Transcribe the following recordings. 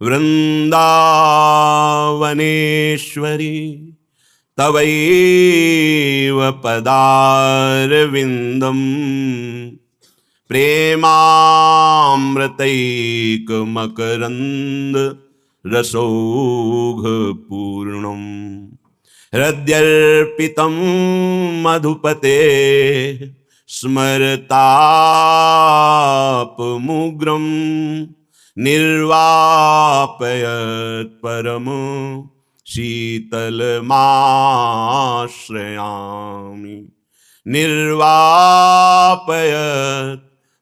वृंदावनेश्वरी तवैव पदारविंदम प्रेमामृतैकमकरंद रसौघ पूर्णम हृद्यर्पितं मधुपते स्मरतापमुग्रं निर्वापयत् परम शीतलमाश्रयामि निर्वापयत्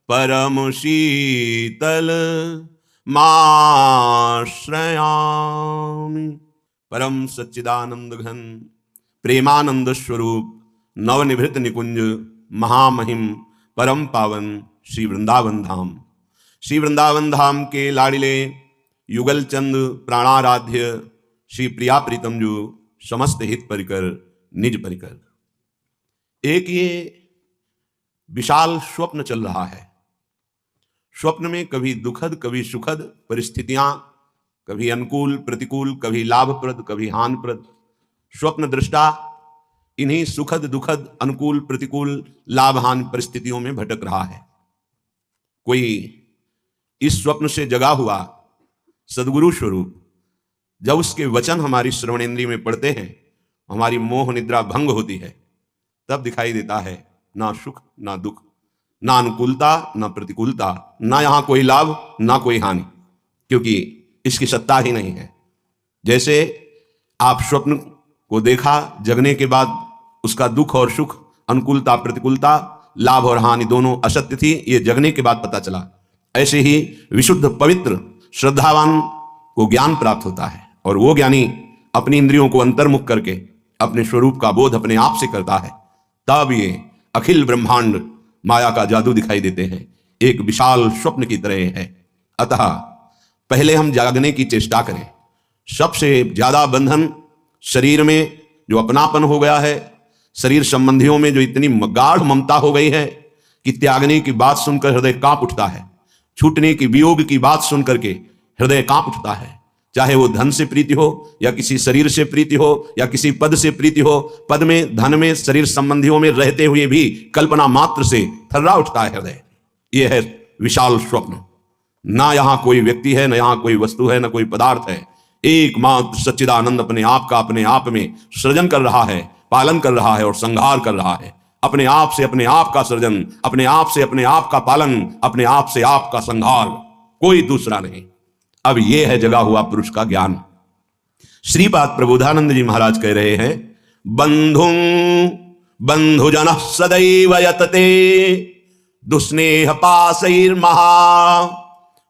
परम शीतलमाश्रयामि। परम सच्चिदानंद घन प्रेमानंद स्वरूप नवनिभृत निकुंज महामहिम परम पावन श्री वृंदावन धाम, श्री वृंदावन धाम के लाडिले युगल चंद प्राणाराध्य श्री प्रिया प्रीतम जो समस्त हित परिकर निज परिकर। एक ये विशाल स्वप्न चल रहा है। स्वप्न में कभी दुखद कभी सुखद परिस्थितियां, कभी अनुकूल प्रतिकूल, कभी लाभप्रद कभी हानिप्रद। स्वप्न दृष्टा इन्हीं सुखद दुखद अनुकूल प्रतिकूल लाभ हानि परिस्थितियों में भटक रहा है। कोई इस स्वप्न से जगा हुआ सदगुरु स्वरूप जब उसके वचन हमारी श्रवणेंद्रिय में पड़ते हैं, हमारी मोह निद्रा भंग होती है, तब दिखाई देता है ना सुख ना दुख, ना अनुकूलता ना प्रतिकूलता, ना यहां कोई लाभ ना कोई हानि, क्योंकि इसकी सत्ता ही नहीं है। जैसे आप स्वप्न को देखा, जगने के बाद उसका दुख और सुख, अनुकूलता प्रतिकूलता, लाभ और हानि दोनों असत्य थी, ये जगने के बाद पता चला। ऐसे ही विशुद्ध पवित्र श्रद्धावान को ज्ञान प्राप्त होता है, और वो ज्ञानी अपनी इंद्रियों को अंतर्मुख करके अपने स्वरूप का बोध अपने आप से करता है। तब ये अखिल ब्रह्मांड माया का जादू दिखाई देते हैं, एक विशाल स्वप्न की तरह है। अतः पहले हम जागने की चेष्टा करें। सबसे ज्यादा बंधन शरीर में जो अपनापन हो गया है, शरीर संबंधियों में जो इतनी गाढ़ ममता हो गई है कि त्यागने की बात सुनकर हृदय कांप उठता है, छूटने की वियोग की बात सुनकर के हृदय कांप उठता है। चाहे वो धन से प्रीति हो या किसी शरीर से प्रीति हो या किसी पद से प्रीति हो, पद में धन में शरीर संबंधियों में रहते हुए भी कल्पना मात्र से थर्रा उठता है हृदय। यह है विशाल स्वप्न। ना यहां कोई व्यक्ति है, ना यहां कोई वस्तु है, ना कोई पदार्थ है। एकमात्र सच्चिदानंद अपने आप का अपने आप में सृजन कर रहा है, पालन कर रहा है और संहार कर रहा है। अपने आप से अपने आप का सृजन, अपने आप से अपने आप का पालन, अपने आप से आप का संहार, कोई दूसरा नहीं। अब यह है जगा हुआ पुरुष का ज्ञान। श्रीपाद प्रबोधानंद जी महाराज कह रहे हैं, बंधुजन सदैव यतते दुस्नेह पाशैर्महा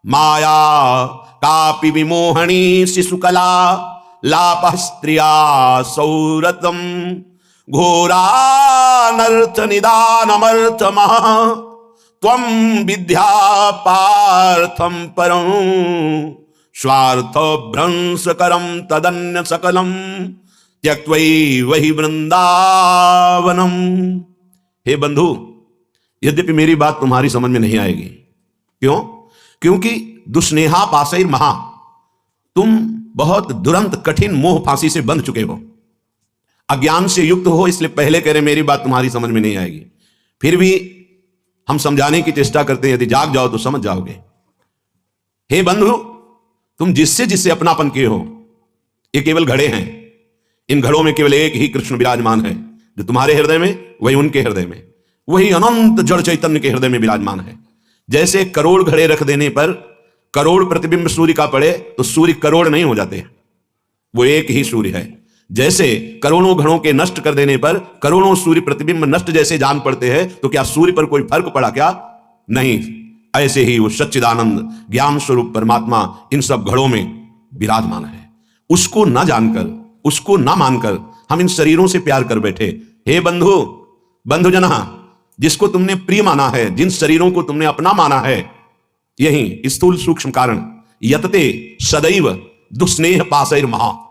माया कापि विमोहणी शिशुकला लापः स्त्रिया सौरतम घोरानर्थ निदानमर्थमः त्वं विद्या पार्थं परं स्वार्थ भ्रंशकरं तदन्य सकलम त्यक्त्वैव वृंदावनम। हे बंधु, यद्यपि मेरी बात तुम्हारी समझ में नहीं आएगी। क्यों? क्योंकि दुस्नेहा पाशैर महा, तुम बहुत दुरंत कठिन मोह फांसी से बंध चुके हो, अज्ञान से युक्त हो, इसलिए पहले कह रहे मेरी बात तुम्हारी समझ में नहीं आएगी। फिर भी हम समझाने की चेष्टा करते हैं, यदि जाग जाओ तो समझ जाओगे। हे बंधु, तुम जिससे जिससे अपनापन किए हो, ये केवल घड़े हैं। इन घड़ों में केवल एक ही कृष्ण विराजमान है, जो तुम्हारे हृदय में वही उनके हृदय में, वही अनंत जड़ चैतन्य के हृदय में विराजमान है। जैसे करोड़ घड़े रख देने पर करोड़ प्रतिबिंब सूर्य का पड़े तो सूर्य करोड़ नहीं हो जाते, वो एक ही सूर्य है। जैसे करोड़ों घड़ों के नष्ट कर देने पर करोड़ों सूर्य प्रतिबिंब नष्ट जैसे जान पड़ते हैं, तो क्या सूर्य पर कोई फर्क पड़ा क्या? नहीं। ऐसे ही वो सच्चिदानंद ज्ञान स्वरूप परमात्मा इन सब घड़ों में विराजमान है। उसको ना जानकर, उसको ना मानकर हम इन शरीरों से प्यार कर बैठे। हे बंधु, बंधुजना, जिसको तुमने प्रिय माना है, जिन शरीरों को तुमने अपना माना है, यही स्थूल सूक्ष्म कारण यतते सदैव दुस्नेह पाशैर महा।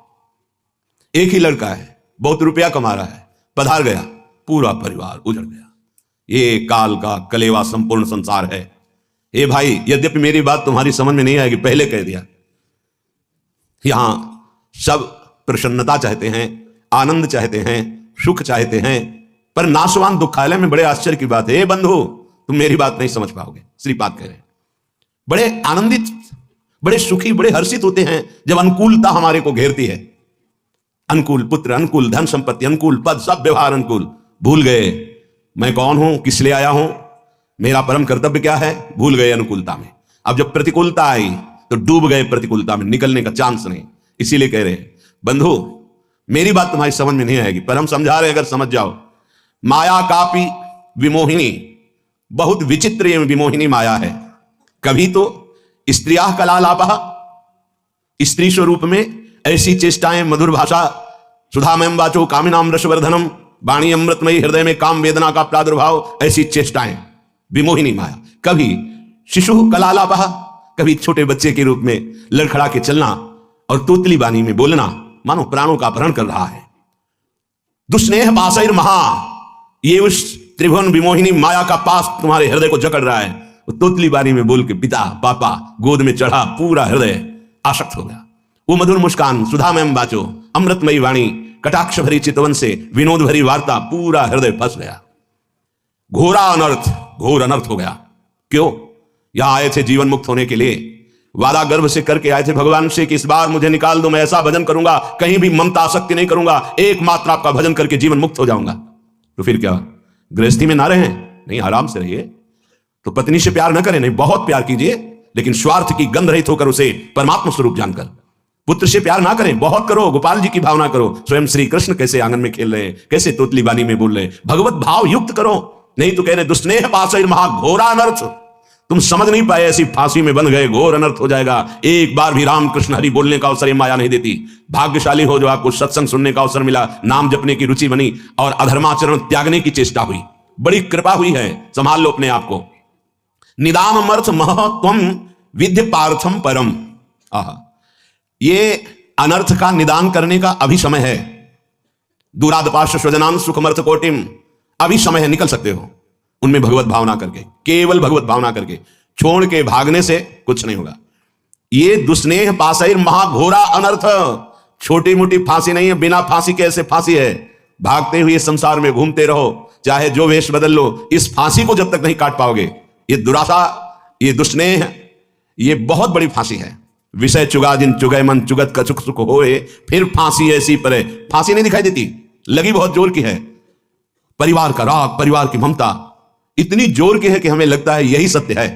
एक ही लड़का है, बहुत रुपया कमा रहा है, पधार गया, पूरा परिवार उजड़ गया। ये काल का कलेवा संपूर्ण संसार है। हे भाई, यद्यपि मेरी बात तुम्हारी समझ में नहीं आएगी, पहले कह दिया, यहां सब प्रसन्नता चाहते हैं, आनंद चाहते हैं, सुख चाहते हैं, पर नाशवान दुखालय में बड़े आश्चर्य की बात है, बंधु तुम मेरी बात नहीं समझ पाओगे। श्रीपाद कह रहे हैं बड़े आनंदित, बड़े सुखी, बड़े हर्षित होते हैं जब अनुकूलता हमारे को घेरती है। अनुकूल पुत्र, अनुकूल धन संपत्ति, अनुकूल पद, सब व्यवहार अनुकूल। भूल गए मैं कौन हूं, किस लिए आया हूं, मेरा परम कर्तव्य क्या है, भूल गए अनुकूलता में। अब जब प्रतिकूलता आई तो डूब गए प्रतिकूलता में, निकलने का चांस नहीं। इसीलिए कह रहे हैं बंधु मेरी बात तुम्हारी समझ में नहीं आएगी, पर हम समझा रहे हैं, अगर समझ जाओ। माया कापी विमोहिनी, बहुत विचित्र ये विमोहिनी माया है। कभी तो स्त्रिया कलालापा, स्त्री स्वरूप में ऐसी चेष्टाएं, मधुर भाषा, सुधामयम वाचो कामिनाम रसवर्धनम, वाणी अमृतमयी, हृदय में काम वेदना का प्रादुर्भाव, ऐसी चेष्टाएं विमोहिनी माया। कभी शिशु कलालापा, कभी छोटे बच्चे के रूप में लड़खड़ा के चलना और तोतली वाणी में बोलना, मानो प्राणों का अपहरण कर रहा है। दुस्नेह पासैर महा, ये उस त्रिभुवन विमोहिनी माया का पास तुम्हारे हृदय को जकड़ रहा है। तोतली वाणी में बोल के पिता पापा गोद में चढ़ा पूरा हृदय आसक्त हो गया। वो मधुर मुस्कान, सुधामयम वाचो, अमृतमयी वाणी, कटाक्ष भरी चितवन से विनोद भरी वार्ता, पूरा हृदय फंस गया। घोरा अनर्थ, घोर अनर्थ हो गया। क्यों? यहां आए थे जीवन मुक्त होने के लिए, वादा गर्भ से करके आए थे भगवान से कि इस बार मुझे निकाल दो, मैं ऐसा भजन करूंगा, कहीं भी ममता आसक्ति नहीं करूंगा, एकमात्र आपका भजन करके जीवन मुक्त हो जाऊंगा। तो फिर क्या, गृहस्थी में ना रहे? नहीं, आराम से रहिए। तो पत्नी से प्यार न करें, नहीं, बहुत प्यार कीजिए, लेकिन स्वार्थ की गंध रहित होकर उसे परमात्मा स्वरूप जानकर। पुत्र से प्यार ना करें, बहुत करो, गोपाल जी की भावना करो। स्वयं श्री कृष्ण कैसे आंगन में खेल रहे हैं, कैसे तोतली वाणी में बोल रहे हैं, भगवत भाव युक्त करो। नहीं तो कह रहे दुस्नेह पासैर महा, घोरा अनर्थ। तुम समझ नहीं पाए, ऐसी फांसी में बंध गए, घोर अनर्थ हो जाएगा। एक बार भी राम कृष्ण हरि बोलने का अवसर ये माया नहीं देती। भाग्यशाली हो जो आपको सत्संग सुनने का अवसर मिला, नाम जपने की रुचि बनी और अधर्माचरण त्यागने की चेष्टा हुई। बड़ी कृपा हुई है, संभाल लो अपने आप को। निदानमर्थ महत्वम विद्य पार्थम परम। ये अनर्थ का निदान करने का अभी समय है। दूरादपाश स्वजनान सुखमर्थ कोटिम, अभी समय है, निकल सकते हो उनमें भगवत भावना करके, केवल भगवत भावना करके। छोड़ के भागने से कुछ नहीं होगा। ये दुस्नेह पासैर महाघोरा अनर्थ छोटी मोटी फांसी नहीं है, बिना फांसी के ऐसे फांसी है। भागते हुए संसार में घूमते रहो, चाहे जो वेश बदल लो, इस फांसी को जब तक नहीं काट पाओगे, ये दुराशा, ये दुस्नेह, ये बहुत बड़ी फांसी है। विषय चुगा जिन चुगय मन, चुगत का सुख सुख होए, फिर फांसी ऐसी परे। फांसी नहीं दिखाई देती, लगी बहुत जोर की है। परिवार का राग, परिवार की ममता इतनी जोर की है कि हमें लगता है यही सत्य है।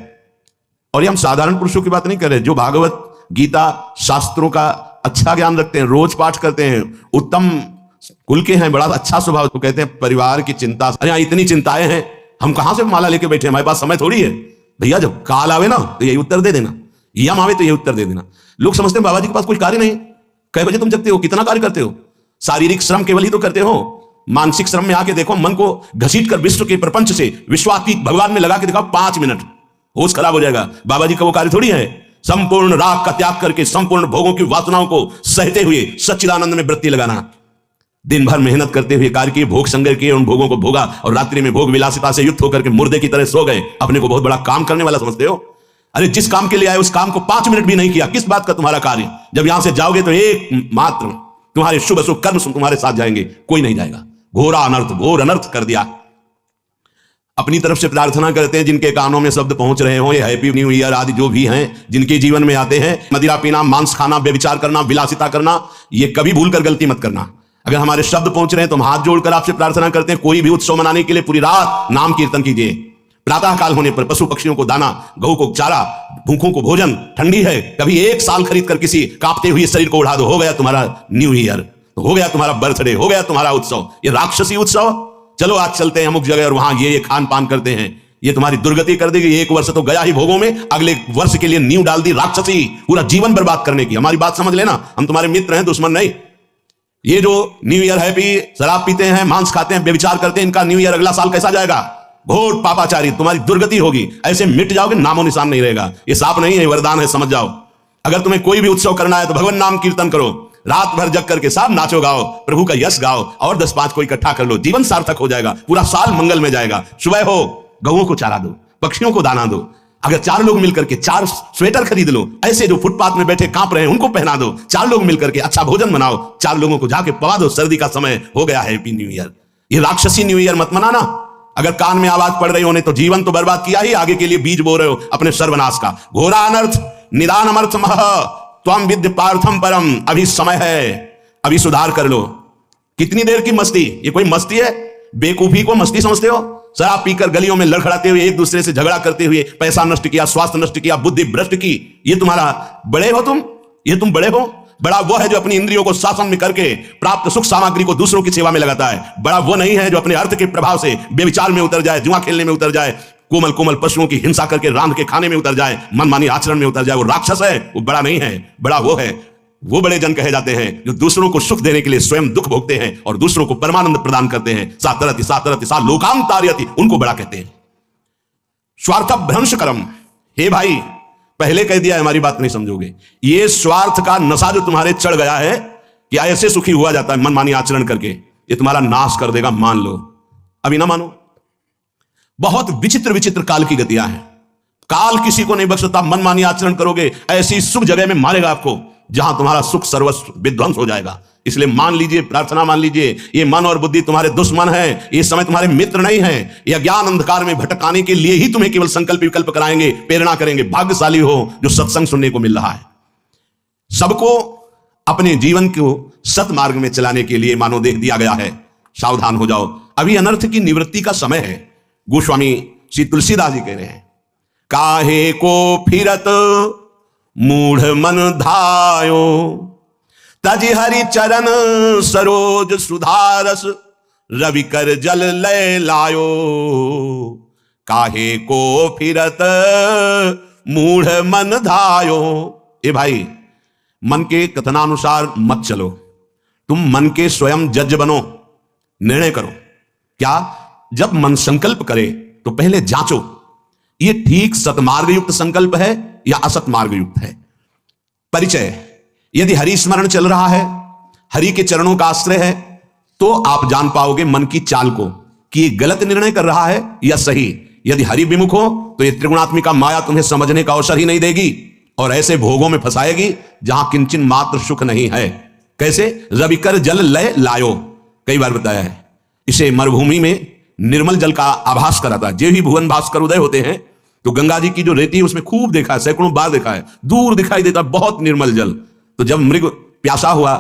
और ये हम साधारण पुरुषों की बात नहीं कर रहे, जो भागवत गीता शास्त्रों का अच्छा ज्ञान रखते हैं, रोज पाठ करते हैं, उत्तम कुल के हैं, बड़ा अच्छा स्वभाव, तो कहते हैं परिवार की चिंता। अरे यहाँ इतनी चिंताएं हैं, हम कहां से माला लेके बैठे, हमारे पास समय थोड़ी है। भैया जब काल आवे ना तो यही उत्तर दे देना, यम आवे तो यही उत्तर दे देना। लोग समझते हैं बाबा जी के पास कोई कार्य नहीं। कई बजे तुम जगते हो, कितना कार्य करते हो? शारीरिक श्रम केवल ही तो करते हो, मानसिक श्रम में आके देखो, मन को घसीट कर विश्व के प्रपंच से विश्वातीत भगवान में लगा के दिखाओ 5 मिनट, होश खराब हो जाएगा। बाबा जी का वो कार्य थोड़ी है। संपूर्ण राग का त्याग करके संपूर्ण भोगों की वासनाओं को सहते हुए सच्चिदानंद में वृत्ति लगाना। दिन भर मेहनत करते हुए कार्य किए, भोग संग्रह किए, उन भोगों को भोगा और रात्रि में भोग विलासिता से युक्त होकर के मुर्दे की तरह सो गए। अपने को बहुत बड़ा काम करने वाला समझते हो। अरे जिस काम के लिए आए उस काम को 5 मिनट भी नहीं किया, किस बात का तुम्हारा कार्य? जब यहां से जाओगे तो एक मात्र तुम्हारे शुभ अशुभ कर्म तुम्हारे साथ जाएंगे, कोई नहीं जाएगा। घोरा अनर्थ, घोर अनर्थ कर दिया। अपनी तरफ से प्रार्थना करते हैं जिनके कानों में शब्द पहुंच रहे हो, ये हैप्पी न्यू ईयर आदि जो भी हैं, जिनके जीवन में आते हैं, मदिरा पीना, मांस खाना, व्यभिचार करना, विलासिता करना, ये कभी भूल कर गलती मत करना। अगर हमारे शब्द पहुंच रहे हैं तो हम हाथ जोड़कर आपसे प्रार्थना करते हैं, कोई भी उत्सव मनाने के लिए पूरी रात नाम कीर्तन कीजिए। प्रातः काल होने पर पशु पक्षियों को दाना, गऊ को चारा, भूखों को भोजन, ठंडी है कभी एक साल खरीद कर किसी कांपते हुए शरीर को उड़ा दो, हो गया तुम्हारा न्यू ईयर, हो गया तुम्हारा बर्थडे, हो गया तुम्हारा उत्सव। ये राक्षसी उत्सव, चलो आज चलते हैं अमुक जगह और वहां ये खान पान करते हैं, ये तुम्हारी दुर्गति कर देगी। एक वर्ष तो गया ही भोगों में, अगले वर्ष के लिए नींव डाल दी राक्षसी, पूरा जीवन बर्बाद करने की। हमारी बात समझ लेना, हम तुम्हारे मित्र हैं, दुश्मन नहीं। ये जो न्यू ईयर हैप्पी, शराब पीते हैं, मांस खाते हैं, व्यभिचार करते हैं, इनका न्यू ईयर अगला साल कैसा जाएगा? घोर पापाचारी, तुम्हारी दुर्गति होगी, ऐसे मिट जाओगे, नामो निशान नहीं रहेगा। ये साप नहीं है, वरदान है, समझ जाओ। अगर तुम्हें कोई भी उत्सव करना है तो भगवान नाम कीर्तन करो, रात भर जग करके सब नाचो गाओ, प्रभु का यश गाओ और 10-5 को इकट्ठा कर लो, जीवन सार्थक हो जाएगा, पूरा साल मंगल में जाएगा। सुबह हो गऊओं को चारा दो, पक्षियों को दाना दो, अगर 4 लोग मिलकर के 4 स्वेटर खरीद लो, ऐसे जो फुटपाथ में बैठे कांप रहे हैं उनको पहना दो, 4 लोग मिलकर के अच्छा भोजन बनाओ, 4 लोगों को जाके पवा दो, सर्दी का समय हो गया है, हैप्पी न्यू ईयर। ये राक्षसी न्यू ईयर मत मनाना। अगर कान में आवाज पड़ रही होने तो जीवन तो बर्बाद किया ही, आगे के लिए बीज बो रहे हो अपने सर्वनाश का। घोरा अनर्थ निदान अमर्थ मह त्वम विद्य पार्थम परम। अभी समय है, अभी सुधार कर लो। कितनी देर की मस्ती? ये कोई मस्ती है? बेकूफी को मस्ती समझते हो? शराब पीकर गलियों में लड़खड़ाते हुए, एक दूसरे से झगड़ा करते हुए पैसा नष्ट किया, स्वास्थ्य नष्ट किया, बुद्धि भ्रष्ट की। ये तुम्हारा बड़े हो तुम? ये तुम बड़े हो? बड़ा वो है जो अपनी इंद्रियों को शासन में करके प्राप्त सुख सामग्री को दूसरों की सेवा में लगाता है। बड़ा वो नहीं है जो अपने अर्थ के प्रभाव से बेविचार में उतर जाए, जुआ खेलने में उतर जाए, कोमल कोमल पशुओं की हिंसा करके रांध के खाने में उतर जाए, मनमानी आचरण में उतर जाए। वो राक्षस है, वो बड़ा नहीं है। बड़ा वो है, वो बड़े जन कहे जाते हैं जो दूसरों को सुख देने के लिए स्वयं दुख भोगते हैं और दूसरों को परमानंद प्रदान करते हैं। सातरति सातरति सा लोकांतार्यति, उनको बड़ा कहते हैं। स्वार्थ भ्रंश कर्म। हे भाई, पहले कह दिया, हमारी बात नहीं समझोगे। ये स्वार्थ का नशा जो तुम्हारे चढ़ गया है कि ऐसे सुखी हुआ जाता है मनमानी आचरण करके, ये तुम्हारा नाश कर देगा, मान लो। अभी ना मानो। बहुत विचित्र विचित्र काल की गतियां हैं। काल किसी को नहीं बख्शता। मनमानी आचरण करोगे, ऐसी शुभ जगह में मारेगा आपको जहां तुम्हारा सुख सर्वस्व विध्वंस हो जाएगा। इसलिए मान लीजिए, प्रार्थना मान लीजिए, ये मन और बुद्धि तुम्हारे दुश्मन है, ये समय तुम्हारे मित्र नहीं है। ये ज्ञान अंधकार में भटकाने के लिए ही तुम्हें केवल संकल्प विकल्प कराएंगे, प्रेरणा करेंगे। भाग्यशाली हो जो सत्संग सुनने को मिल रहा है। सबको अपने जीवन को सतमार्ग में चलाने के लिए मानो देख दिया गया है। सावधान हो जाओ, अभी अनर्थ की निवृत्ति का समय है। गोस्वामी श्री तुलसीदास जी कह रहे हैं, काहे को फिरत मूढ़ मन धायो, तज हरि चरण सरोज सुधारस, रवि कर जल लय लायो। काहे को फिरत मूढ़ मन धायो। ए भाई, मन के कथनानुसार मत चलो। तुम मन के स्वयं जज बनो, निर्णय करो। क्या? जब मन संकल्प करे तो पहले जांचो, ये ठीक सतमार्ग युक्त संकल्प है या असत मार्ग युक्त है। परिचय, यदि हरि स्मरण चल रहा है, हरि के चरणों का आश्रय है, तो आप जान पाओगे मन की चाल को कि ये गलत निर्णय कर रहा है या सही। यदि हरि विमुख हो तो ये त्रिगुणात्मिका माया तुम्हें समझने का अवसर ही नहीं देगी और ऐसे भोगों में फंसाएगी जहां किंचन मात्र सुख नहीं है। कैसे? रवि कर जल लय लायो, कई बार बताया है। इसे मरुभूमि में निर्मल जल का आभास कराता है। जे भी भुवन भास्कर उदय होते हैं तो गंगा जी की जो रेती है उसमें खूब देखा है, सैकड़ों बार देखा है, दूर दिखाई देता बहुत निर्मल जल। तो जब मृग प्यासा हुआ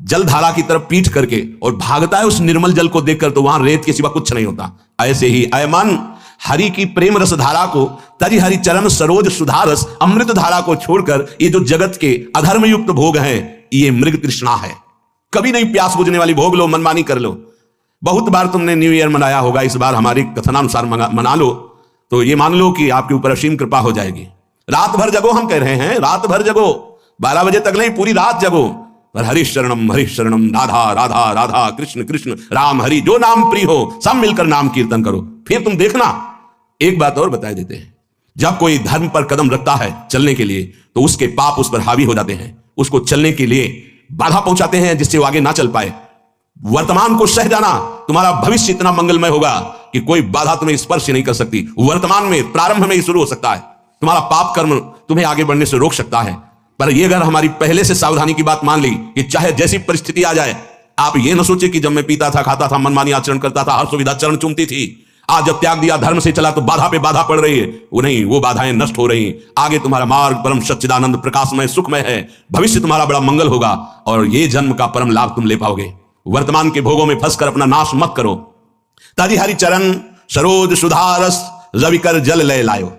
जलधारा की तरफ पीठ करके और भागता है उस निर्मल जल को देखकर, तो वहां रेत के सिवा कुछ नहीं होता। ऐसे ही अय मन, हरि की प्रेम रस धारा को, तरि हरि चरण सरोज सुधारस, अमृत धारा को छोड़कर ये जो जगत के अधर्म युक्त भोग हैं, ये मृग तृष्णा है। कभी नहीं प्यास बुझने वाली भोग लो, मनमानी कर लो। बहुत बार तुमने न्यू ईयर मनाया होगा, इस बार हमारी कथनानुसार मना लो, तो ये मान लो कि आपके ऊपर असीम कृपा हो जाएगी। रात भर जगो, हम कह रहे हैं रात भर जगो, 12 बजे तक नहीं, पूरी रात जगो। पर हरीश शरणम राधा राधा राधा, कृष्ण कृष्ण राम हरि, जो नाम प्रिय हो सब मिलकर नाम कीर्तन करो। फिर तुम देखना। एक बात और बता देते हैं, जब कोई धर्म पर कदम रखता है चलने के लिए, तो उसके पाप उस पर हावी हो जाते हैं, उसको चलने के लिए बाधा पहुंचाते हैं जिससे वो आगे ना चल पाए। वर्तमान को सह जाना, तुम्हारा भविष्य इतना मंगलमय होगा कि कोई बाधा तुम्हें स्पर्श नहीं कर सकती। वर्तमान में, प्रारंभ में ही शुरू हो सकता है। तुम्हारा पाप कर्म तुम्हें आगे बढ़ने से रोक सकता है। पर ये अगर हमारी पहले से सावधानी की बात मान ली कि चाहे जैसी परिस्थिति आ जाए, आप ये न सोचे कि जब मैं पीता था, खाता था, मनमानी आचरण करता था, हर सुविधा चरण चूमती थी, आज जब त्याग दिया, धर्म से चला, तो बाधा पे बाधा पड़ रही है। वो नहीं, वो बाधाएं नष्ट हो रही। आगे तुम्हारा मार्ग परम सच्चिदानंद प्रकाशमय सुखमय है। भविष्य तुम्हारा बड़ा मंगल होगा और ये जन्म का परम लाभ तुम ले पाओगे। वर्तमान के भोगों में फंसकर अपना नाश मत करो। ताजी हरि चरण सरोज सुधारस, रवि कर जल लय लायो।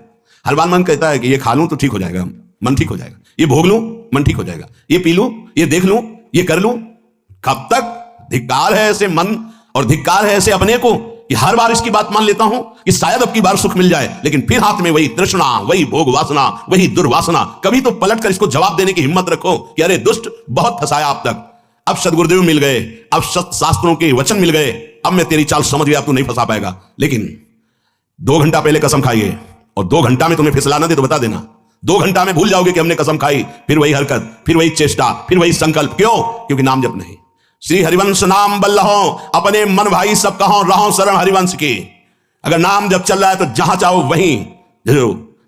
हर बार मन कहता है कि ये खा लूं तो ठीक हो जाएगा, मन ठीक हो जाएगा, ये भोग लूं मन ठीक हो जाएगा, ये पी लूं, ये देख लूं, ये कर लूं। कब तक? धिक्कार है ऐसे मन और धिक्कार है ऐसे अपने को कि हर बार इसकी बात मान लेता हूं कि शायद अब की बार सुख मिल जाए, लेकिन फिर हाथ में वही तृष्णा, वही भोग वासना, वही दुर्वासना। कभी तो पलट कर इसको जवाब देने की हिम्मत रखो कि अरे दुष्ट, बहुत फंसाया अब तक, अब सदगुरुदेव मिल गए, अब शास्त्रों के वचन मिल गए, अब मैं तेरी चाल समझ गया, तू नहीं फंसा पाएगा। लेकिन 2 घंटा पहले कसम खाइए और 2 घंटा में तुम्हें फिसला ना दे तो बता देना, 2 घंटा में भूल जाओगे कि हमने कसम खाई। फिर वही हरकत, फिर वही चेष्टा, फिर वही संकल्प। क्यों? क्योंकि नाम जप नहीं। श्री हरिवंश नाम बल्लहो, अपने मन भाई सब कहो, रहो शरण हरिवंश की। अगर नाम जब चल रहा है तो जहां चाहो वहीं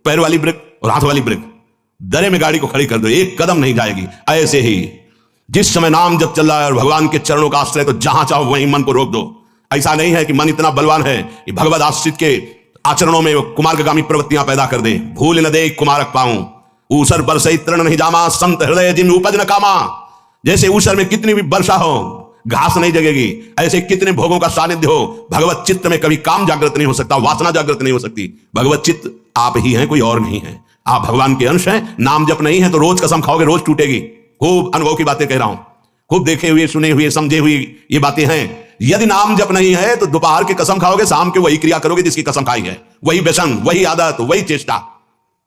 पैर वाली ब्रेक और हाथ वाली ब्रेक, दरे में गाड़ी को खड़ी कर दो, एक कदम नहीं जाएगी। ऐसे ही जिस समय नाम जब चल रहा है और भगवान के चरणों का आश्रय, तो जहां चाहो वहीं मन को रोक दो। ऐसा नहीं है कि मन इतना बलवान है कि भगवत आश्रित के आचरणों में कुमार्गामी प्रवृत्तियां पैदा कर दे। भूल न दे कुमारक पाऊं, ऊसर बरसई तृण नहीं जामा, संत हृदय जिन उपज न कामा। जैसे ऊसर में कितनी भी वर्षा हो घास नहीं जगेगी, ऐसे कितने भोगों का सानिध्य हो, भगवत चित्त में कभी काम जागृत नहीं हो सकता, वासना जागृत नहीं हो सकती। भगवत चित्त आप ही हैं, कोई और नहीं है। आप भगवान के अंश हैं। नाम जप नहीं है तो रोज कसम खाओगे, रोज टूटेगी। खूब अनुभव की बातें कह रहा हूं, खूब देखे हुए, सुने हुए, समझे हुए ये बातें हैं। यदि नाम जप नहीं है तो दोपहर की कसम खाओगे, शाम के वही क्रिया करोगे जिसकी कसम खाई है, वही व्यसन, वही आदत, वही चेष्टा।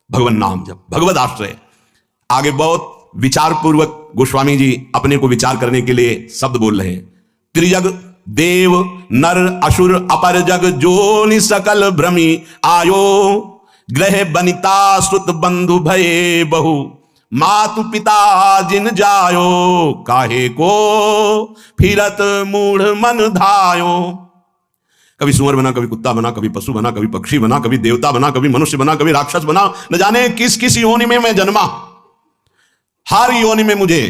भगवान नाम जप, भगवत आश्रय। आगे बहुत विचार पूर्वक गोस्वामी जी अपने को विचार करने के लिए शब्द बोल रहे हैं। त्रिजग देव नर असुर अपर जग जोनि सकल भ्रमी आयो, ग्रह बनिता सुत बंधु भये बहु, मातु पिता जिन जायो, काहे को फिरत मूढ़ मन धायो। कभी सुअर बना, कभी कुत्ता बना, कभी पशु बना, कभी पक्षी बना, कभी देवता बना, कभी मनुष्य बना, कभी राक्षस बना, न जाने किस किस योनि में मैं जन्मा। हर योनि में मुझे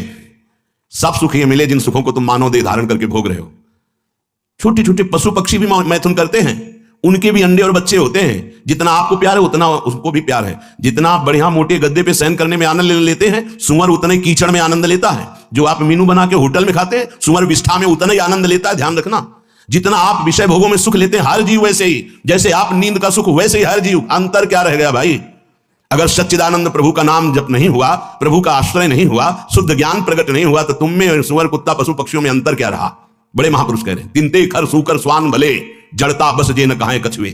सब सुख ये मिले जिन सुखों को तुम मानव देह धारण करके भोग रहे हो। छोटे छोटे पशु पक्षी भी मैथुन करते हैं, उनके भी अंडे और बच्चे होते हैं। जितना आपको प्यार है उतना उसको भी प्यार है। जितना आप बढ़िया मोटे गद्दे पे शयन करने में आनंद लेते हैं, सुअर उतने कीचड़ में आनंद लेता है। जो आप मीनू बना के होटल में खाते हैं, सुअर विष्ठा में उतना ही आनंद लेता है। ध्यान रखना, जितना आप विषय भोगों में सुख लेते हैं, हर जीव वैसे ही, जैसे आप नींद का सुख वैसे ही हर जीव। अंतर क्या रह गया भाई? अगर सच्चिदानंद प्रभु का नाम जप नहीं हुआ, प्रभु का आश्रय नहीं हुआ, शुद्ध ज्ञान प्रकट नहीं हुआ, तो तुम में सुअर कुत्ता पशु पक्षियों में अंतर क्या रहा? बड़े महापुरुष कह रहे हैं, तिनते खर सूकर स्वान भले, जड़ता बस जे न कहां कछुए।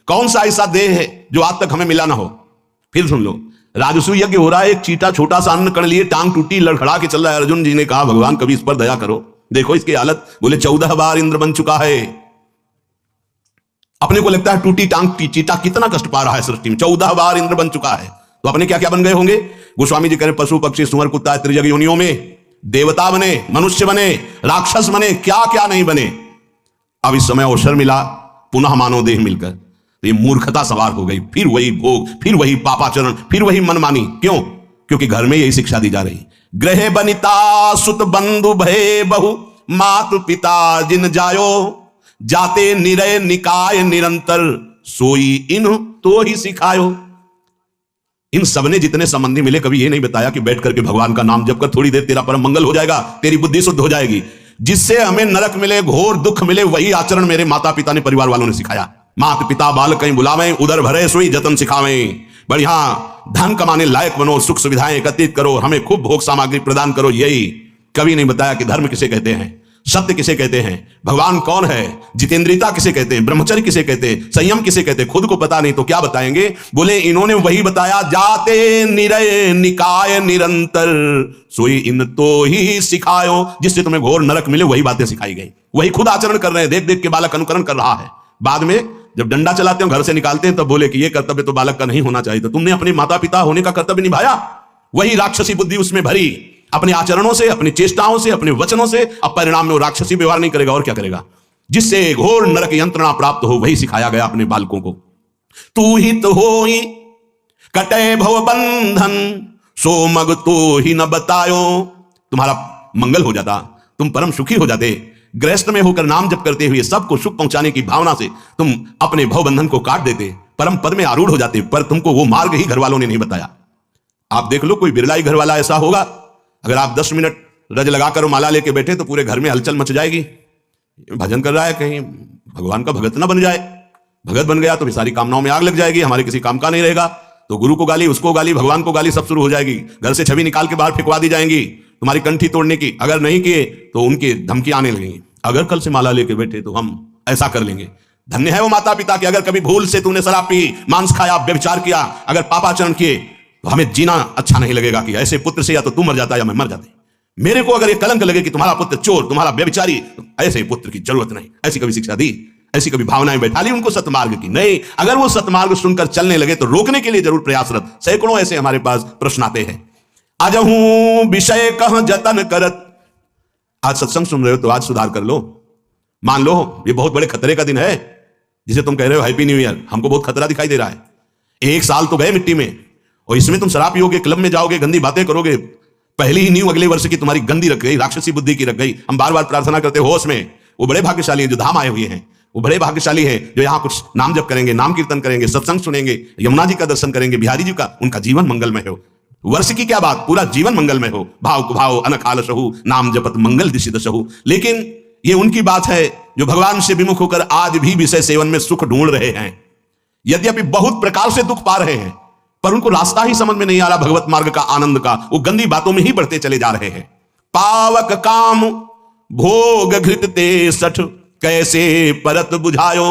कौन सा ऐसा देह है जो आज तक हमें मिला ना हो? फिर सुन लो, राजसूय यज्ञ हो रहा है, एक चीटा छोटा सा अन्न कर लिए टांग टूटी लड़खड़ा के चल रहा है। अर्जुन जी ने कहा, भगवान कभी इस पर दया करो, देखो इसकी हालत। बोले 14 बार इंद्र बन चुका है। अपने को लगता है टूटी टांग चीटा कितना कष्ट पा रहा है सृष्टि में, 14 बार इंद्र बन चुका है, तो अपने क्या क्या बन गए होंगे? गोस्वामी जी कह रहे पशु पक्षी सुअर कुत्ता त्रिजग योनियों में देवता बने, मनुष्य बने, राक्षस बने, क्या क्या नहीं बने। अब इस समय अवसर मिला पुनः मानव देह मिलकर, तो ये मूर्खता सवार हो गई। फिर वही भोग, फिर वही पापाचरण, फिर वही मनमानी। क्यों? क्योंकि घर में यही शिक्षा दी जा रही। ग्रह बनिता सुत बंधु भय बहु, मातु पिता जिन जायो, जाते निरय निकाय निरंतर, सोई इन तो ही सिखायो। इन सबने जितने संबंधी मिले, कभी ये नहीं बताया कि बैठ करके भगवान का नाम जप कर थोड़ी देर तेरा परम मंगल हो जाएगा, तेरी बुद्धि शुद्ध हो जाएगी। जिससे हमें नरक मिले, घोर दुख मिले, वही आचरण मेरे माता पिता ने, परिवार वालों ने सिखाया। माता पिता बाल कहीं बुलावें, उधर भरे सोई जतन सिखावें। बढ़िया धन कमाने लायक बनो, सुख सुविधाएं एकत्रित करो, हमें खूब भोग सामग्री प्रदान करो। यही कभी नहीं बताया कि धर्म किसे कहते हैं, सत्य किसे कहते हैं, भगवान कौन है, जितेंद्रियता किसे कहते हैं, ब्रह्मचर्य किसे कहते हैं, संयम किसे कहते हैं। खुद को पता नहीं तो क्या बताएंगे? बोले इन्होंने वही बताया, जाते निरय निकाय निरंतर, सोई इन तो ही सिखायो। जिससे तुम्हें घोर नरक मिले, वही बातें सिखाई गई, वही खुद आचरण कर रहे हैं। देख देख के बालक अनुकरण कर रहा है। बाद में जब डंडा चलाते हो, घर से निकालते हैं, तब बोले कि ये कर्तव्य तो बालक का नहीं होना चाहिए। तो तुमने अपने माता पिता होने का कर्तव्य निभाया, वही राक्षसी बुद्धि उसमें भरी, अपने आचरणों से, अपनी चेष्टाओं से, अपने वचनों से। अब परिणाम में वो राक्षसी व्यवहार नहीं करेगा और क्या करेगा? जिससे घोर नरक यंत्रणा प्राप्त हो, वही सिखाया गया अपने बालकों को। तू हित होई कटे भव बंधन, सो मग तो ही न बतायो। तुम्हारा मंगल हो जाता, तुम परम सुखी हो जाते। गृहस्थ में होकर नाम जप करते हुए सबको सुख पहुंचाने की भावना से तुम अपने भव बंधन को काट देते, परम पद में आरूढ़ हो जाते। पर तुमको वो मार्ग ही घर वालों ने नहीं बताया। आप देख लो, कोई बिरला ही घर वाला ऐसा होगा, अगर आप 10 मिनट रज लगाकर माला लेके बैठे तो पूरे घर में हलचल मच जाएगी। भजन कर रहा है, कहीं भगवान का भगत ना बन जाए। भगत बन गया तो भी सारी कामनाओं में आग लग जाएगी, हमारे किसी काम का नहीं रहेगा। तो गुरु को गाली, उसको गाली, भगवान को गाली, सब शुरू हो जाएगी। घर से छवि निकाल के बाहर फेंकवा दी जाएंगी, तुम्हारी कंठी तोड़ने की। अगर नहीं किए तो उनकी धमकी आने लगेंगी, अगर कल से माला लेके बैठे तो हम ऐसा कर लेंगे। धन्य है वो माता पिता के, अगर कभी भूल से तूने शराब पी, मांस खाया, व्यभिचार किया, अगर पापाचरण किए, तो हमें जीना अच्छा नहीं लगेगा कि ऐसे पुत्र से या तो तू मर जाता या मैं मर जाते। मेरे को अगर ये कलंक लगे कि तुम्हारा पुत्र चोर, तुम्हारा व्यभिचारी, तो ऐसे पुत्र की जरूरत नहीं। ऐसी कभी शिक्षा दी, ऐसी कभी भावनाएं बैठा ली उनको सतमार्ग की? नहीं। अगर वो सतमार्ग सुनकर चलने लगे तो रोकने के लिए जरूर प्रयासरत। सैकड़ों ऐसे हमारे पास प्रश्न आते हैं। अजहू विषय कह जतन करत। आज सत्संग सुन रहे हो तो आज सुधार कर लो। मान लो ये बहुत बड़े खतरे का दिन है, जिसे तुम कह रहे हो हैप्पी न्यू ईयर, हमको बहुत खतरा दिखाई दे रहा है। 1 साल तो गए मिट्टी में, और इसमें तुम शराब पियोगे, क्लब में जाओगे, गंदी बातें करोगे, पहली ही नींव अगले वर्ष की तुम्हारी गंदी रख गई, राक्षसी बुद्धि की रख गई। हम बार बार प्रार्थना करते होश में। वो बड़े भाग्यशाली हैं जो धाम आए हुए हैं, वो बड़े भाग्यशाली हैं जो यहाँ कुछ नाम जप करेंगे, नाम कीर्तन करेंगे, सत्संग सुनेंगे, यमुना जी का दर्शन करेंगे, बिहारी जी का, उनका जीवन मंगलमय हो। वर्ष की क्या बात, पूरा जीवन मंगलमय हो। भाव को भाव अनखाल सहु, नाम जपत मंगल दिशि दशहु। लेकिन ये उनकी बात है जो भगवान से विमुख होकर आज भी विषय सेवन में सुख ढूंढ रहे हैं, यद्यपि बहुत प्रकार से दुख पा रहे हैं, पर उनको रास्ता ही समझ में नहीं आ रहा भगवत मार्ग का, आनंद का। वो गंदी बातों में ही बढ़ते चले जा रहे हैं। पावक काम भोग घृत ते सठ, कैसे परत बुझायो।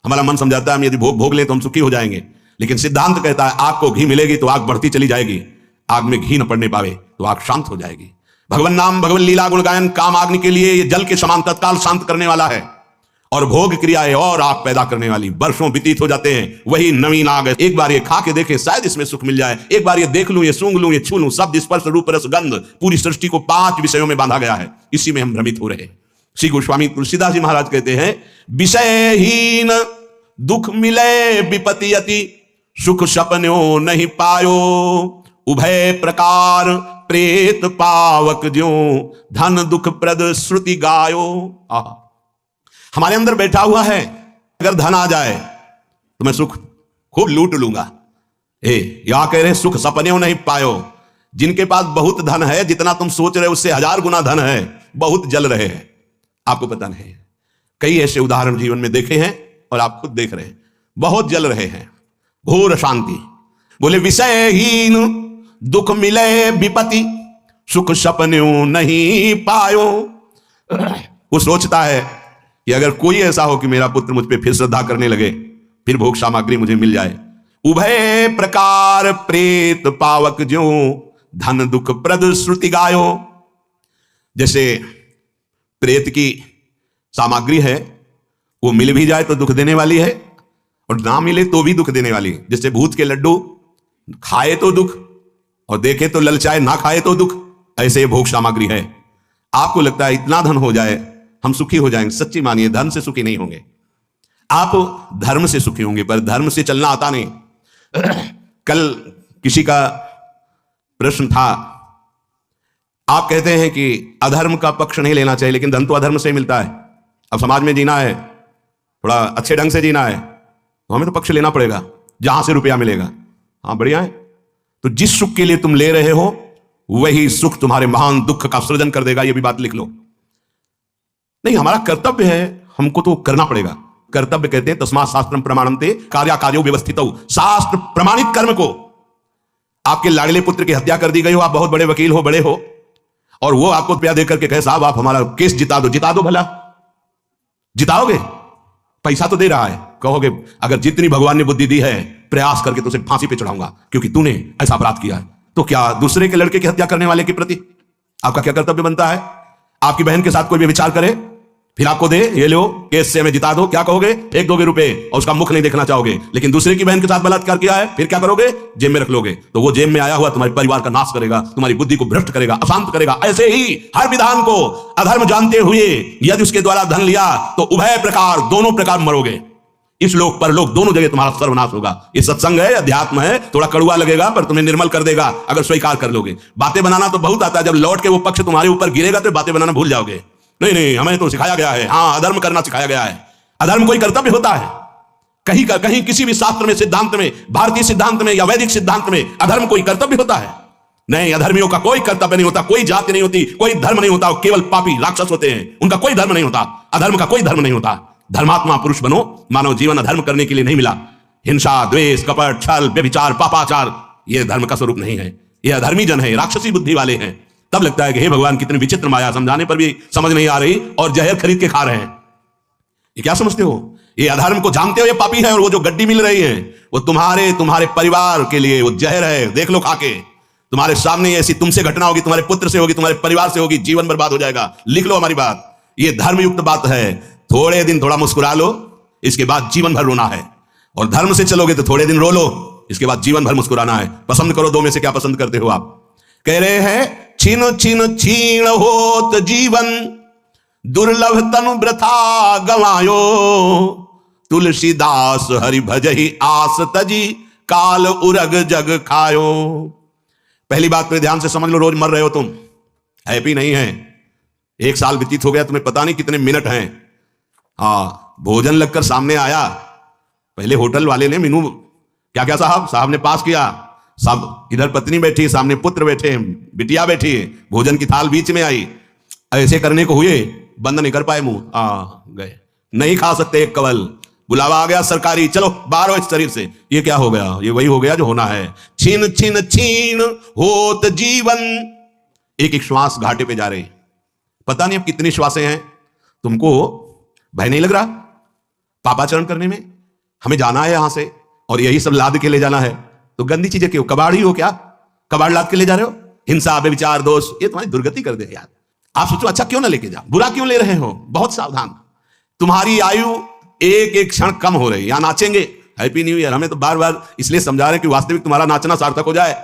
हमारा मन समझाता है हम यदि भोग भोग लें तो हम सुखी हो जाएंगे, लेकिन सिद्धांत कहता है आग को घी मिलेगी तो आग बढ़ती चली जाएगी, आग में घी न पड़ने पावे तो आग शांत हो जाएगी। भगवान नाम, भगवान लीला, गुण गायन काम अग्नि के लिए ये जल के समान तत्काल शांत करने वाला है, और भोग क्रियाएं और आग पैदा करने वाली। वर्षों व्यतीत हो जाते हैं, वही नवीन आग। एक बार ये खा के देखे, शायद इसमें सुख मिल जाए। एक बार ये देख लूं, ये सूंघ लूं, ये छू लूं। शब्द, स्पर्श, रूप, रस, गंध, पूरी सृष्टि को 5 विषयों में बांधा गया है, इसी में हम भ्रमित हो रहे हैं। श्री गोस्वामी तुलसीदास जी महाराज कहते हैं, विषयहीन दुख मिले विपति अति, सुख सपन्यो नहीं पायो। उभय प्रकार प्रेत पावक ज्यों, धन दुख प्रद श्रुति गायो। हमारे अंदर बैठा हुआ है, अगर धन आ जाए तो मैं सुख खूब लूट लूंगा। यहां कह रहे सुख सपन्यों नहीं पायो। जिनके पास बहुत धन है, जितना तुम सोच रहे हो उससे 1000 गुना धन है, बहुत जल रहे हैं, आपको पता नहीं। कई ऐसे उदाहरण जीवन में देखे हैं और आप खुद देख रहे हैं, बहुत जल रहे हैं, घोर शांति। बोले विषयहीन दुख मिले विपति, सुख सपन्यों नहीं पायो। वो सोचता है कि अगर कोई ऐसा हो कि मेरा पुत्र मुझ पे फिर श्रद्धा करने लगे, फिर भोग सामग्री मुझे मिल जाए। उभय प्रकार प्रेत पावक ज्यों, धन दुख प्रद श्रुति गायो। जैसे प्रेत की सामग्री है, वो मिल भी जाए तो दुख देने वाली है, और ना मिले तो भी दुख देने वाली है। जैसे भूत के लड्डू, खाए तो दुख और देखे तो ललचाए, ना खाए तो दुख, ऐसे भोग सामग्री है। आपको लगता है इतना धन हो जाए हम सुखी हो जाएंगे। सच्ची मानिए, धन से सुखी नहीं होंगे, आप धर्म से सुखी होंगे, पर धर्म से चलना आता नहीं। कल किसी का प्रश्न था, आप कहते हैं कि अधर्म का पक्ष नहीं लेना चाहिए, लेकिन धन तो अधर्म से मिलता है। अब समाज में जीना है, थोड़ा अच्छे ढंग से जीना है, तो हमें तो पक्ष लेना पड़ेगा, जहां से रुपया मिलेगा। हाँ बढ़िया है, तो जिस सुख के लिए तुम ले रहे हो वही सुख तुम्हारे महान दुख का सृजन कर देगा, ये भी बात लिख लो। नहीं, हमारा कर्तव्य है, हमको तो करना पड़ेगा। कर्तव्य कहते हैं तस्मात् शास्त्रम प्रमाणन्ते कार्याकार्यो व्यवस्थितौ। शास्त्र प्रमाणित कर्म को, आपके लाडले पुत्र की हत्या कर दी गई हो, आप बहुत बड़े वकील हो, बड़े हो, और वो आपको रुपया देकर के कहे साहब आप हमारा केस जिता दो। जिता दो भला, जिताओगे? पैसा तो दे रहा है, कहोगे अगर जितनी भगवान ने बुद्धि दी है प्रयास करके तो उसे फांसी पे चढ़ाऊंगा क्योंकि तूने ऐसा अपराध किया है। तो क्या दूसरे के लड़के की हत्या करने वाले के प्रति आपका क्या कर्तव्य बनता है? आपकी बहन के साथ कोई भी विचार करे, फिर आपको दे, ये लो केस से हमें जिता दो, क्या कहोगे? 1-2 रुपए, और उसका मुख नहीं देखना चाहोगे। लेकिन दूसरे की बहन के साथ बलात्कार किया है, फिर क्या करोगे? जेब में रख लोगे। तो वो जेब में आया हुआ तुम्हारे परिवार का नाश करेगा, तुम्हारी बुद्धि को भ्रष्ट करेगा, अशांत करेगा। ऐसे ही हर विधान को अधर्म जानते हुए यदि उसके द्वारा धन लिया तो उभय प्रकार, दोनों प्रकार मरोगे। इस लोक पर लोक दोनों जगह तुम्हारा सर्वनाश होगा। ये सत्संग है, अध्यात्म है, थोड़ा कड़ुआ लगेगा पर तुम्हें निर्मल कर देगा अगर स्वीकार कर लोगे। बातें बनाना तो बहुत आता है, जब लौट के वो पक्ष तुम्हारे ऊपर गिरेगा तो बातें बनाना भूल जाओगे। नहीं नहीं, हमें तो सिखाया गया है, हाँ अधर्म करना सिखाया गया है। अधर्म कोई कर्तव्य होता है? कहीं का कहीं किसी भी शास्त्र में, सिद्धांत में, भारतीय सिद्धांत में या वैदिक सिद्धांत में अधर्म कोई कर्तव्य होता है? नहीं, अधर्मियों का कोई कर्तव्य नहीं होता, कोई जाति नहीं होती, कोई धर्म नहीं होता, केवल पापी राक्षस होते हैं, उनका कोई धर्म नहीं होता। अधर्म का कोई धर्म नहीं होता। धर्मात्मा पुरुष बनो। मानव जीवन अधर्म करने के लिए नहीं मिला। हिंसा, द्वेष, कपट, छल, व्यभिचार, पापाचार, ये धर्म का स्वरूप नहीं है। ये अधर्मी जन है, राक्षसी बुद्धि वाले हैं। तब लगता है कि हे भगवान कितनी विचित्र माया, समझाने पर भी समझ नहीं आ रही और जहर खरीद के खा रहे हैं। ये क्या समझते हो? ये अधर्म को जानते हो ये पापी है, और वो जो गड्डी मिल रही है वो तुम्हारे परिवार के लिए वो जहर है। देख लो खाके, तुम्हारे सामने ऐसी तुमसे घटना होगी, तुम्हारे पुत्र से होगी, तुम्हारे परिवार से होगी, जीवन बर्बाद हो जाएगा। लिख लो हमारी बात, ये धर्मयुक्त बात है। थोड़े दिन थोड़ा मुस्कुरा लो, इसके बाद जीवन भर रोना है। और धर्म से चलोगे तो थोड़े दिन रो लो, इसके बाद जीवन भर मुस्कुराना है। पसंद करो, दो में से क्या पसंद करते हो आप? कह रहे हैं छिन छिन छीण होत जीवन, दुर्लभ तनु वृथा गवायो। तुलसीदास हरि भजहि आस तजी, काल उरग जग खायो। पहली बात पे ध्यान से समझ लो, रोज मर रहे हो तुम, हैप्पी नहीं है। 1 साल व्यतीत हो गया, तुम्हें पता नहीं कितने मिनट हैं। भोजन लगकर सामने आया, पहले होटल वाले ने मेनू क्या क्या साहब ने पास किया, सब इधर पत्नी बैठी, सामने पुत्र बैठे, बिटिया बैठी, भोजन की थाल बीच में आई, ऐसे करने को हुए, बंद नहीं कर पाए मुंह, गए, नहीं खा सकते एक कवल। बुलावा आ गया सरकारी, चलो बाहर हो इस शरीर से। ये क्या हो गया? ये वही हो गया जो होना है। छीन छीन छीन होत जीवन, एक एक श्वास घाटे पे जा रही, पता नहीं अब कितनी श्वासें हैं। तुमको भय नहीं लग रहा पापाचरण करने में? हमें जाना है यहां से और यही सब लाद के ले जाना है, तो गंदी चीजें क्यों? कबाड़ी हो क्या? कबाड़ लाद के ले जा रहे हो? हिंसा, व्यभिचार, दोष, ये तुम्हारी दुर्गति कर दे यार। आप सोचो अच्छा क्यों ना लेके जाओ, बुरा क्यों ले रहे हो? बहुत सावधान, तुम्हारी आयु एक एक क्षण कम हो रही। यहां नाचेंगे, हैप्पी न्यू ईयर, हमें तो बार बार इसलिए समझा रहे हैं कि वास्तविक तुम्हारा नाचना सार्थक हो जाए।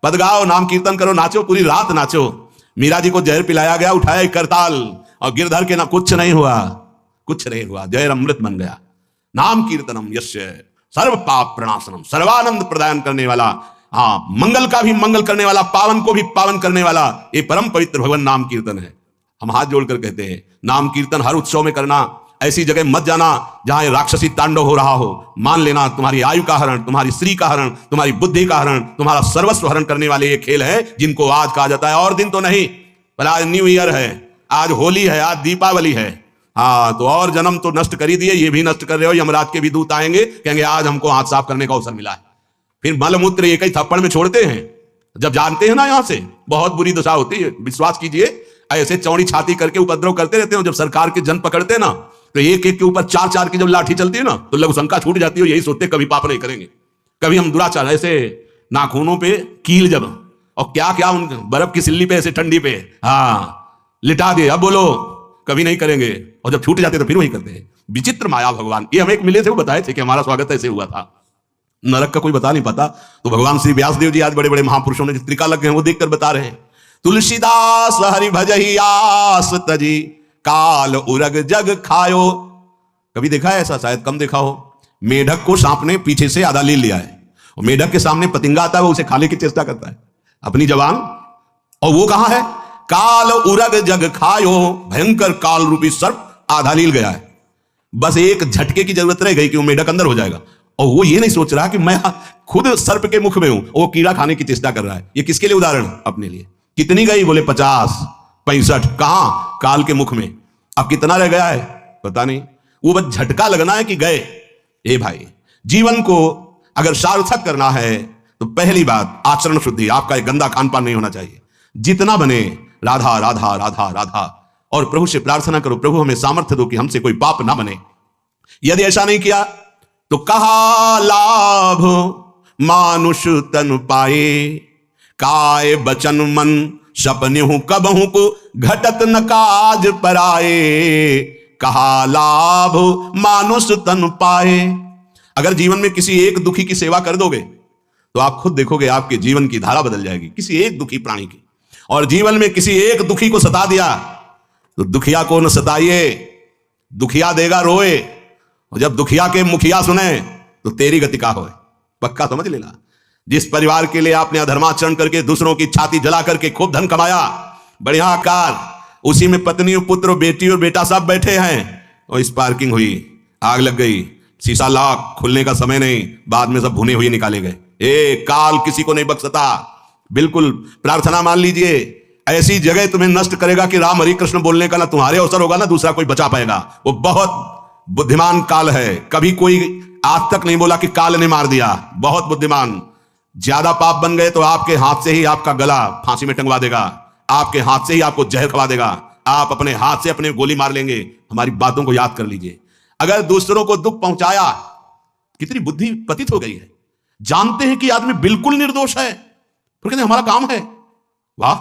पद गाओ, नाम कीर्तन करो, नाचो, पूरी रात नाचो। मीरा जी को जहर पिलाया गया, उठाया करताल, और गिरधर के ना कुछ नहीं हुआ, कुछ नहीं हुआ, जहर अमृत बन गया। नाम कीर्तनम यस्य सर्व पाप प्रणाशनम, सर्वानंद प्रदान करने वाला, मंगल का भी मंगल करने वाला, पावन को भी पावन करने वाला, ये परम पवित्र भगवान नाम कीर्तन है। हम हाथ जोड़कर कहते हैं नाम कीर्तन हर उत्सव में करना। ऐसी जगह मत जाना जहां राक्षसी तांडव हो रहा हो। मान लेना तुम्हारी आयु का हरण, तुम्हारी स्त्री का हरण, तुम्हारी बुद्धि का हरण, तुम्हारा सर्वस्व हरण करने वाले ये खेल है जिनको आज कहा जाता है। और दिन तो नहीं, पर आज न्यू ईयर है, आज होली है, आज दीपावली है। तो और जन्म तो नष्ट कर ही दिए, ये भी नष्ट कर रहे हो। यमराज के भी दूत आएंगे, कहेंगे आज हमको हाथ साफ करने का अवसर मिला है। फिर मलमूत्र एक ही थप्पड़ में छोड़ते हैं। जब जानते हैं ना यहां से बहुत बुरी दशा होती है। विश्वास कीजिए, ऐसे चौड़ी छाती करके उपद्रव करते रहते हो। जब सरकार के जन पकड़ते ना, तो एक एक के ऊपर 4-4 की जब लाठी चलती है ना, तो लघु शंका छूट जाती है। यही सोचते कभी पाप नहीं करेंगे, कभी हम दुराचार, ऐसे नाखूनों पे कील जब, और क्या क्या उन बर्फ की सिल्ली पे ऐसे ठंडी पे लिटा दिए, अब बोलो कभी नहीं करेंगे। और जब छूट जाते तो फिर वही करते हैं। विचित्र माया भगवान। ये हमें एक मिले थे, वो बताए थे कि हमारा स्वागत ऐसे हुआ था। नरक का कोई बता नहीं पाता, तो भगवान श्री व्यास देव जी आज बड़े बड़े महापुरुषों ने त्रिका लग गए, वो देखकर बता रहे हैं। तुलसीदास हरि भजहि आस तजी, काल उरग जग खायो। कभी देखा है ऐसा? शायद कम देखा हो। मेढक को सांप ने पीछे से आधा ले लिया है, और मेढक के सामने पतिंगा आता है, वो उसे खाने की चेष्टा करता है अपनी जवान, और वो कहां है? काल उरग जग खायो, भयंकर काल रूपी सर्प आधा लील गया है। बस एक झटके की जरूरत रह गई कि वो मेढक अंदर हो जाएगा, और वो ये नहीं सोच रहा कि मैं खुद सर्प के मुख में हूं, वो कीड़ा खाने की चेष्टा कर रहा है। ये किसके लिए उदाहरण? अपने लिए। कितनी गई? बोले 50, 65। कहां? काल के मुख में। अब कितना रह गया है पता नहीं। वो बस झटका लगना है कि गए। ए भाई, जीवन को अगर सार्थक करना है तो पहली बात आचरण शुद्धि। आपका एक गंदा खान पान नहीं होना चाहिए। जितना बने राधा राधा राधा राधा, और प्रभु से प्रार्थना करो, प्रभु हमें सामर्थ्य दो कि हमसे कोई पाप ना बने। यदि ऐसा नहीं किया तो कहा लाभ मानुष तन पाए, काय बचन मन सपन्यु कबहु को घटत न काज पराए। कहा लाभ मानुष तन पाए। अगर जीवन में किसी एक दुखी की सेवा कर दोगे तो आप खुद देखोगे आपके जीवन की धारा बदल जाएगी, किसी एक दुखी प्राणी की। और जीवन में किसी एक दुखी को सता दिया तो दुखिया को न सताइए, दुखिया देगा रोए, और जब दुखिया के मुखिया सुने तो तेरी गति का होए। पक्का समझ लेना। जिस परिवार के लिए आपने अधर्माचरण करके दूसरों की छाती जला करके खूब धन कमाया, बढ़िया कार, उसी में पत्नी और पुत्र, बेटी और बेटा सब बैठे हैं, और स्पार्किंग हुई, आग लग गई, शीशा लाख, खुलने का समय नहीं, बाद में सब भुने हुए निकाले गए। काल किसी को नहीं बख्शता। बिल्कुल प्रार्थना मान लीजिए, ऐसी जगह तुम्हें नष्ट करेगा कि राम हरि कृष्ण बोलने का ना तुम्हारे अवसर होगा ना दूसरा कोई बचा पाएगा। वो बहुत बुद्धिमान काल है। कभी कोई आज तक नहीं बोला कि काल ने मार दिया। बहुत बुद्धिमान। ज्यादा पाप बन गए तो आपके हाथ से ही आपका गला फांसी में टंगवा देगा, आपके हाथ से ही आपको जहर खवा देगा, आप अपने हाथ से अपने गोली मार लेंगे। हमारी बातों को याद कर लीजिए। अगर दूसरों को दुख पहुंचाया, कितनी बुद्धि पतित हो गई है। जानते हैं कि आदमी बिल्कुल निर्दोष है, तो कहते हैं हमारा काम है। वाह,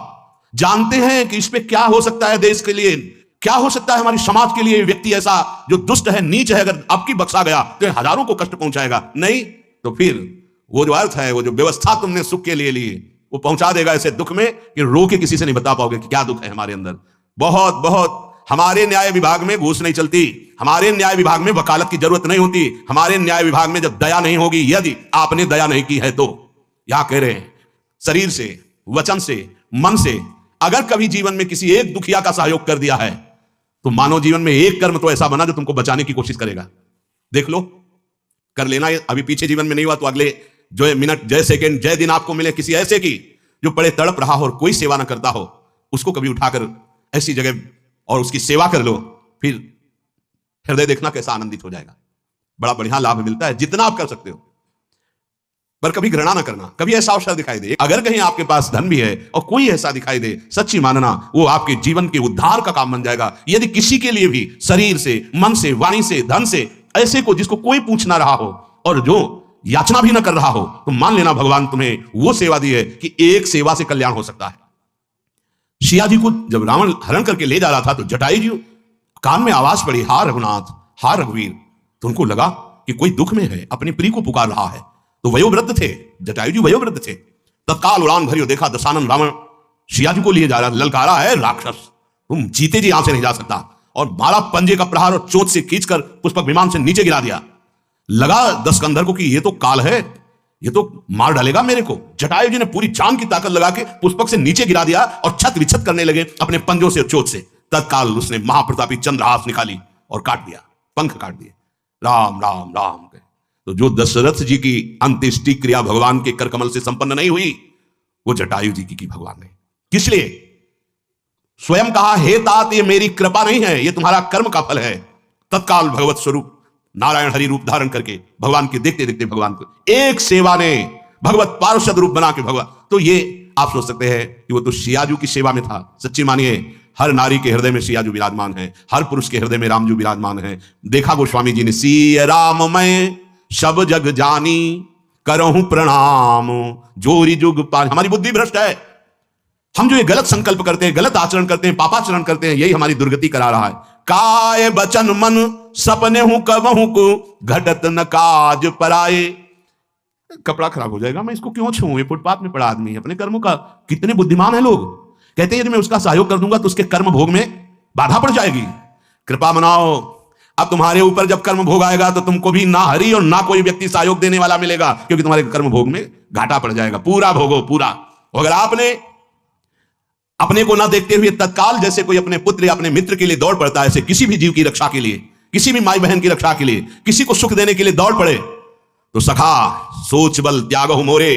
जानते हैं कि इस पे क्या हो सकता है, देश के लिए क्या हो सकता है, हमारे समाज के लिए। व्यक्ति ऐसा जो दुष्ट है, नीच है, अगर आपकी बख्शा गया तो हजारों को कष्ट पहुंचाएगा। नहीं तो फिर वो जो अर्थ है, वो जो व्यवस्था तुमने सुख के लिए ली, वो पहुंचा देगा ऐसे दुख में कि रो के किसी से नहीं बता पाओगे कि क्या दुख है हमारे अंदर। बहुत बहुत हमारे न्याय विभाग में घूस नहीं चलती, हमारे न्याय विभाग में वकालत की जरूरत नहीं होती, हमारे न्याय विभाग में जब दया नहीं होगी, यदि आपने दया नहीं की है तो। यहां कह रहे हैं शरीर से, वचन से, मन से अगर कभी जीवन में किसी एक दुखिया का सहयोग कर दिया है तो मानव जीवन में एक कर्म तो ऐसा बना जो तुमको बचाने की कोशिश करेगा। देख लो, कर लेना। अभी पीछे जीवन में नहीं हुआ तो अगले जो मिनट, जय सेकंड, जय दिन आपको मिले किसी ऐसे की जो बड़े तड़प रहा हो और कोई सेवा ना करता हो, उसको कभी उठाकर ऐसी जगह और उसकी सेवा कर लो, फिर हृदय देखना कैसा आनंदित हो जाएगा। बड़ा बढ़िया लाभ मिलता है जितना आप कर सकते हो, पर कभी घृणा ना करना। कभी ऐसा अवसर दिखाई दे, अगर कहीं आपके पास धन भी है और कोई ऐसा दिखाई दे, सच्ची मानना वो आपके जीवन के उद्धार का काम बन जाएगा। यदि किसी के लिए भी शरीर से, मन से, वाणी से, धन से ऐसे को जिसको कोई पूछ ना रहा हो और जो याचना भी ना कर रहा हो, तो मान लेना भगवान तुम्हें वो सेवा दी है कि एक सेवा से कल्याण हो सकता है। सिया जी को जब रावण हरण करके ले जा रहा था तो जटायु जी कान में आवाज पड़ी, हा रघुनाथ, हा रघुवीर। तो उनको लगा कि कोई दुख में है, अपने प्रिय को पुकार रहा है। तो वयोवृद्ध थे, जटायु जी वयोवृद्ध थे। तत्काल उड़ान भरी, देखा दशानन रावण सिया जी को लिए जा रहा, ललकारा है, राक्षस तुम जीते जी यहां से नहीं जा सकता, और मारा पंजे का प्रहार और चोट से खींचकर पुष्पक विमान से नीचे गिरा दिया। लगा दशकंधर को कि ये तो काल है, ये तो मार डालेगा मेरे को। जटायु जी ने पूरी जान की ताकत लगा के पुष्पक से नीचे गिरा दिया और छत विछत करने लगे अपने पंजों से और चोट से। तत्काल उसने महाप्रतापी चंद्रहास निकाली और काट दिया, पंख काट दिए। राम राम राम कहे तो जो दशरथ जी की अंत्येष्टि क्रिया भगवान के करकमल से संपन्न नहीं हुई, वो जटायु जी की भगवान ने। किस लिए? स्वयं कहा, हे तात, ये मेरी कृपा नहीं है, ये तुम्हारा कर्म का फल है। तत्काल भगवत स्वरूप नारायण हरि रूप धारण करके भगवान के देखते देखते भगवान को एक सेवा ने भगवत पार्षद रूप बना के भगवान। तो ये आप सोच सकते हैं कि वो तो सियाजू की सेवा में था। सच्ची मानिए, हर नारी के हृदय में सियाजू विराजमान है, हर पुरुष के हृदय में रामजू विराजमान है। देखा गोस्वामी जी ने, सिय राम मैं सब जग जानी, करहूं प्रणाम जोरी जुग पानी। हमारी बुद्धि भ्रष्ट है, हम जो ये गलत संकल्प करते हैं, गलत आचरण करते हैं, पापाचरण करते हैं, यही हमारी दुर्गति करा रहा है। काय बचन मन सपने हूं कबहू को, घटत न काज पराए। कपड़ा खराब हो जाएगा, मैं इसको क्यों छूऊं, ये फुटपाथ में पड़ा आदमी, अपने कर्मों का। कितने बुद्धिमान है लोग, कहते हैं यदि मैं उसका सहयोग कर दूंगा तो उसके कर्म भोग में बाधा पड़ जाएगी। कृपा मनाओ, अब तुम्हारे ऊपर जब कर्म भोग आएगा तो तुमको भी ना हरि और ना कोई व्यक्ति सहयोग देने वाला मिलेगा, क्योंकि तुम्हारे कर्म भोग में घाटा पड़ जाएगा। पूरा भोगो, पूरा। अगर आपने अपने को ना देखते हुए तत्काल जैसे कोई अपने पुत्र या अपने मित्र के लिए दौड़ पड़ता है, ऐसे किसी भी जीव की रक्षा के लिए, किसी भी माई बहन की रक्षा के लिए, किसी को सुख देने के लिए दौड़ पड़े, तो सखा सोच बल त्यागहु मोरे,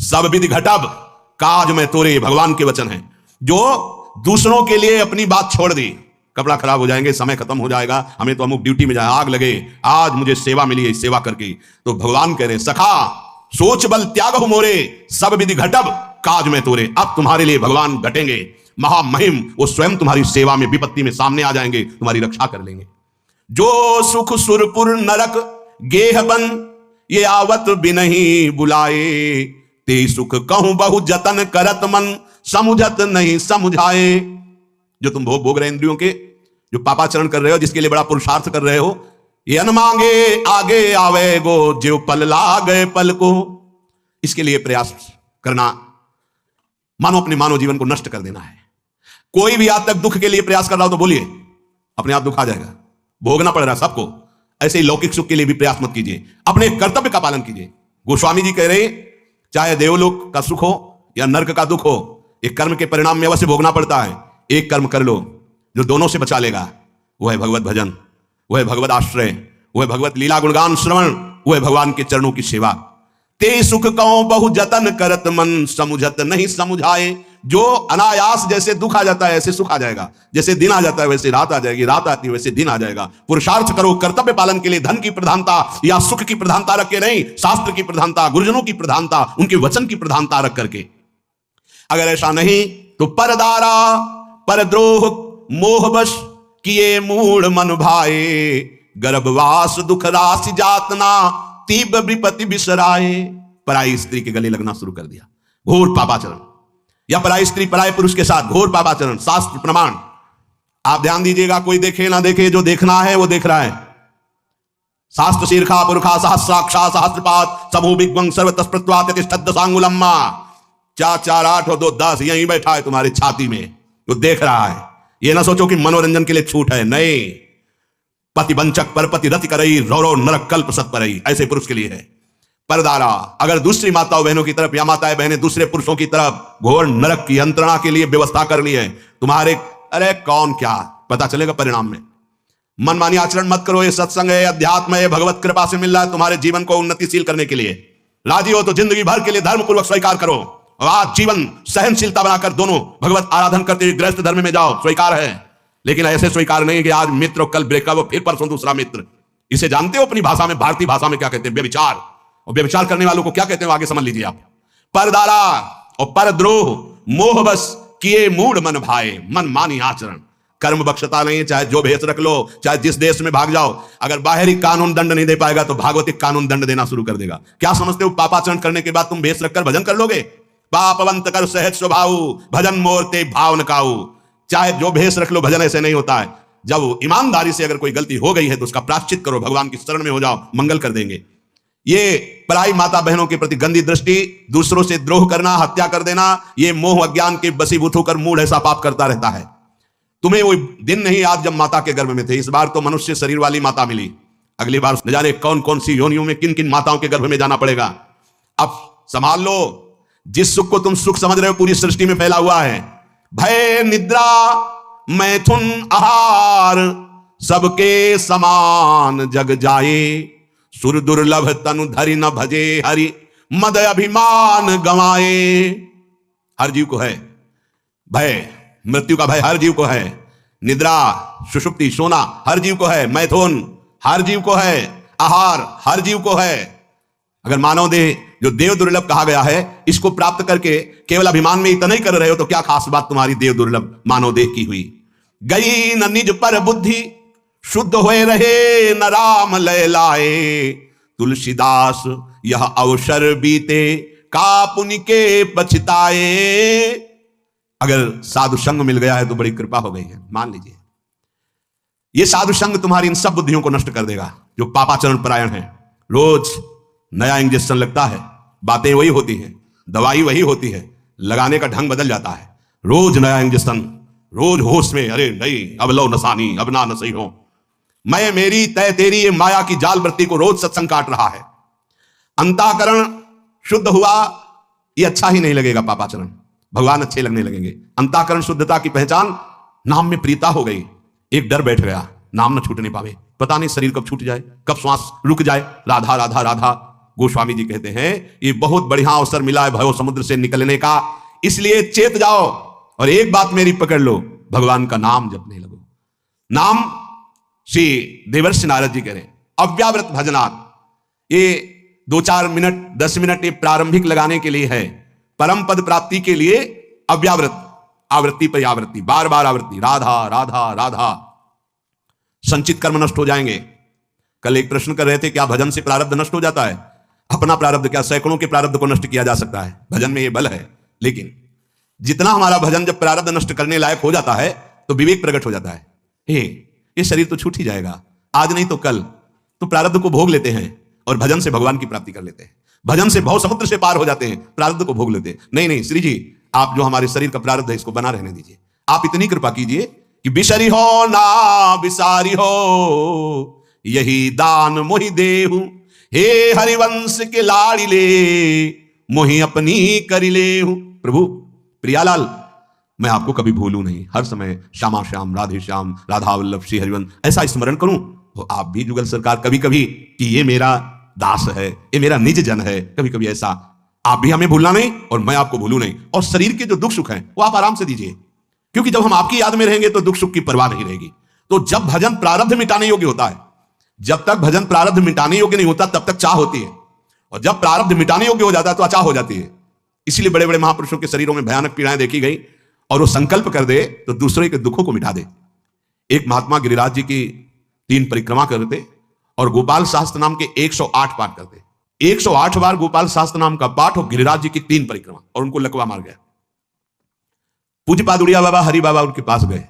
सब विधि घटब काज में तोरे। भगवान के वचन है। जो दूसरों के लिए अपनी बात छोड़ दी, कपड़ा खराब हो जाएंगे, समय खत्म हो जाएगा, हमें तो अमुक ड्यूटी में जाए, आग लगे, आज मुझे सेवा मिली है, सेवा करके। तो भगवान कह रहे हैं, सखा सोच बल त्यागहु मोरे, सब विधि घटब काज में तोरे। अब तुम्हारे लिए भगवान घटेंगे, महामहिम, वो स्वयं तुम्हारी सेवा में, विपत्ति में सामने आ जाएंगे, तुम्हारी रक्षा कर लेंगे। जो सुख सुरपुर नरक गेह बन, ये आवत बिनहि बुलाए, ते सुख कहूं बहु जतन करत मन, समुझत नहीं समुझाए। जो तुम भोग रहे इंद्रियों के, जो पापाचरण कर रहे हो, जिसके लिए बड़ा पुरुषार्थ कर रहे हो, ये अन मांगे आगे आवे गो, जो पल लागे पल को। इसके लिए प्रयास करना मानो अपने मानव जीवन को नष्ट कर देना है। कोई भी आज तक दुख के लिए प्रयास कर रहा हो तो बोलिए, अपने आप दुख आ जाएगा, भोगना पड़ रहा है सबको। ऐसे ही लौकिक सुख के लिए भी प्रयास मत कीजिए, अपने कर्तव्य का पालन कीजिए। गोस्वामी जी कह रहे, चाहे देवलोक का सुख हो या नर्क का दुख हो, एक कर्म के परिणाम में अवश्य भोगना पड़ता है। एक कर्म कर लो जो दोनों से बचा लेगा, वो है भगवत भजन, वो है भगवत आश्रय, वो है भगवत लीला गुणगान श्रवण, वो है भगवान के चरणों की सेवा। ते सुख कहो बहु जतन करत मन, समुझत नहीं समुझाए। जो अनायास जैसे दुख आ जाता है ऐसे सुख आ जाएगा, जैसे दिन आ जाता है वैसे रात आ जाएगी, रात आती है वैसे दिन आ जाएगा। पुरुषार्थ करो, कर्तव्य पालन के लिए धन की प्रधानता या सुख की प्रधानता रख के नहीं, शास्त्र की प्रधानता, गुरुजनों की प्रधानता, उनके वचन की प्रधानता रख करके। अगर ऐसा नहीं तो परदारा परद्रोह मोहवश किए मूढ़ मन भाए, गर्भवास दुख राशि जातना तीव्र विपत्ति बिसराए। पराई स्त्री के गले लगना शुरू कर दिया, घोर पापाचरण, या पराई स्त्री पराई पुरुष के साथ घोर पापाचरण, शास्त्र प्रमाण। आप ध्यान दीजिएगा, कोई देखे ना देखे, जो देखना है वो देख रहा है। शास्त्र शीर्षा पुरुषा सहस्राक्षा सहस्रपात समूह विग्वं सर्वतस्प्रत्वातिष्ठद्दशांगुलम्मा। 4 4 8 और 2 10 यहीं बैठा है तुम्हारी छाती में, वो देख रहा है। ये ना सोचो कि मनोरंजन के लिए छूट है, नहीं। पति वंचक परपति रति करई, रौरव नरक कल्प सत परई, ऐसे पुरुष के लिए है। परदारा, अगर दूसरी माताओं बहनों की तरफ या माताएं बहनें दूसरे पुरुषों की तरफ घोर नरक की यंत्रणा के लिए व्यवस्था कर ली है तुम्हारे, अरे कौन क्या पता चलेगा परिणाम में। मनमानी आचरण मत करो, ये सत्संग है, अध्यात्म है, भगवत कृपा से मिल रहा है तुम्हारे जीवन को उन्नतिशील करने के लिए। राजी हो तो जिंदगी भर के लिए धर्म पूर्वक स्वीकार करो, और आज जीवन सहनशीलता बनाकर दोनों भगवत आराधन करते हुए गृहस्थ धर्म में जाओ, स्वीकार है। लेकिन ऐसे स्वीकार नहीं कि आज मित्र कल ब्रेकअप, फिर परसों दूसरा मित्र। इसे जानते हो अपनी भाषा में, भारतीय भाषा में क्या कहते हैं? व्यभिचार। और व्यभिचार करने वालों को क्या कहते हैं आगे समझ लीजिए आप। परदारा और परद्रोह, मोहबस किए मूढ़ मन भाए, मनमानी आचरण, कर्म बख्शता नहीं। चाहे जो भेष रख लो, चाहे जिस देश में भाग जाओ, अगर बाहरी कानून दंड नहीं दे पाएगा तो भागवतिक कानून दंड देना शुरू कर देगा। क्या समझते हो पापाचरण करने के बाद तुम भेष रखकर भजन कर लोगे? पापवंत कर सहज स्वभाव, भजन मोरते भाव न काऊ। चाहे जो भेष रख लो, भजन ऐसे नहीं होता है। जब ईमानदारी से अगर कोई गलती हो गई है तो उसका प्रायश्चित करो, भगवान की शरण में हो जाओ, मंगल कर देंगे। ये पराई माता बहनों के प्रति गंदी दृष्टि, दूसरों से द्रोह करना, हत्या कर देना, ये मोह अज्ञान के बसीभूत होकर मूढ़ ऐसा पाप करता रहता है। तुम्हें वो दिन नहीं याद जब माता के गर्भ में थे। इस बार तो मनुष्य शरीर वाली माता मिली, अगली बार न जाने कौन कौन सी योनियों में किन किन माताओं के गर्भ में जाना पड़ेगा। अब संभाल लो, जिस सुख को तुम सुख समझ रहे हो पूरी सृष्टि में फैला हुआ है। भय निद्रा मैथुन आहार, सबके समान जग जाए। सुर दुर्लभ तनु धरि न भजे हरि, मद अभिमान गंवाए। हर जीव को है भय, मृत्यु का भय हर जीव को है। निद्रा सुषुप्ति सोना हर जीव को है। मैथुन हर जीव को है। आहार हर जीव को है। अगर मानव देह जो देव दुर्लभ कहा गया है, इसको प्राप्त करके केवल अभिमान में इतना ही कर रहे हो तो क्या खास बात तुम्हारी देव दुर्लभ मानव देह की हुई? गई न निज पर बुद्धि, शुद्ध होए रहे न राम लय लाए। तुलसीदास यह अवसर बीते, का पुनि के पछताए। अगर साधु संग मिल गया है तो बड़ी कृपा हो गई है, मान लीजिए। यह साधु संग तुम्हारी इन सब बुद्धियों को नष्ट कर देगा जो पापाचरण परायण है। रोज नया इंजेक्शन लगता है, बातें वही होती हैं, दवाई वही होती है, लगाने का ढंग बदल जाता है। रोज नया इंजेक्शन, रोज होश में, अरे नहीं अब लो नसानी, अब ना नसई हो, मैं मेरी तय तेरी, ये माया की जाल वृत्ति को रोज सत्संग काट रहा है। अंतःकरण शुद्ध हुआ, ये अच्छा ही नहीं लगेगा पापाचरण, भगवान अच्छे लगने लगेंगे। अंतःकरण शुद्धता की पहचान नाम में प्रीता हो गई। एक डर बैठ गया, नाम न छूटने पावे, पता नहीं शरीर कब छूट जाए, कब श्वास रुक जाए। राधा राधा राधा। गोस्वामी जी कहते हैं ये बहुत बढ़िया अवसर मिला है भव समुद्र से निकलने का, इसलिए चेत जाओ और एक बात मेरी पकड़ लो, भगवान का नाम जपने लगो। नाम श्री देवर्षि नारद जी कह रहे हैं अव्यावृत भजनात्, ये 2-4 मिनट 10 मिनट ये प्रारंभिक लगाने के लिए है। परम पद प्राप्ति के लिए अव्यावृत, आवृत्ति पर आवृत्ति, बार बार आवृत्ति, राधा राधा राधा। संचित कर्म नष्ट हो जाएंगे। कल एक प्रश्न कर रहे थे क्या भजन से प्रारब्ध नष्ट हो जाता है? अपना प्रारब्ध क्या, सैकड़ों के प्रारब्ध को नष्ट किया जा सकता है, भजन में ये बल है। लेकिन जितना हमारा भजन जब प्रारब्ध नष्ट करने लायक हो जाता है तो विवेक प्रकट हो जाता है। ये शरीर तो छूट ही जाएगा, आज नहीं तो कल, तो प्रारब्ध को भोग लेते हैं और भजन से भगवान की प्राप्ति कर लेते हैं। भजन से भव समुद्र से पार हो जाते हैं, प्रारब्ध को भोग लेते हैं। नहीं नहीं श्री जी, आप जो हमारे शरीर का प्रारब्ध है इसको बना रहने दीजिए। आप इतनी कृपा कीजिए कि बिसरी हो ना बिसारी हो, यही दान मोहि देहु। हे हरिवंश के लाड़िले, मोहि अपनी करि लेहु। प्रभु प्रियालाल, मैं आपको कभी भूलूं नहीं, हर समय श्यामा श्याम, राधे श्याम, राधा वल्लभ, श्री हरिवंश ऐसा स्मरण करूं। तो आप भी जुगल सरकार कभी कभी कि ये मेरा दास है, ये मेरा निज जन है, कभी कभी ऐसा आप भी हमें भूलना नहीं और मैं आपको भूलूं नहीं। और शरीर के जो दुख सुख हैं वो आप आराम से दीजिए, क्योंकि जब हम आपकी याद में रहेंगे तो दुख सुख की परवाह नहीं रहेगी। तो जब भजन प्रारब्ध मिटाने योग्य होता है, जब तक भजन प्रारब्ध मिटाने योग्य नहीं होता तब तक चाह होती है, और जब प्रारब्ध मिटाने योग्य हो जाता है तो अचाह हो जाती है। इसीलिए बड़े बड़े महापुरुषों के शरीरों में भयानक पीड़ाएं देखी गई, और वो संकल्प कर दे तो दूसरे के दुखों को मिटा दे। एक महात्मा गिरिराज जी की 3 परिक्रमा करते और गोपाल शास्त्र नाम के 108 पाठ करते। 108 बार गोपाल शास्त्र नाम का पाठ और गिरिराज जी की 3 परिक्रमा, और उनको लकवा मार गया। पूज्य पादुड़िया बाबा, हरि बाबा उनके पास गए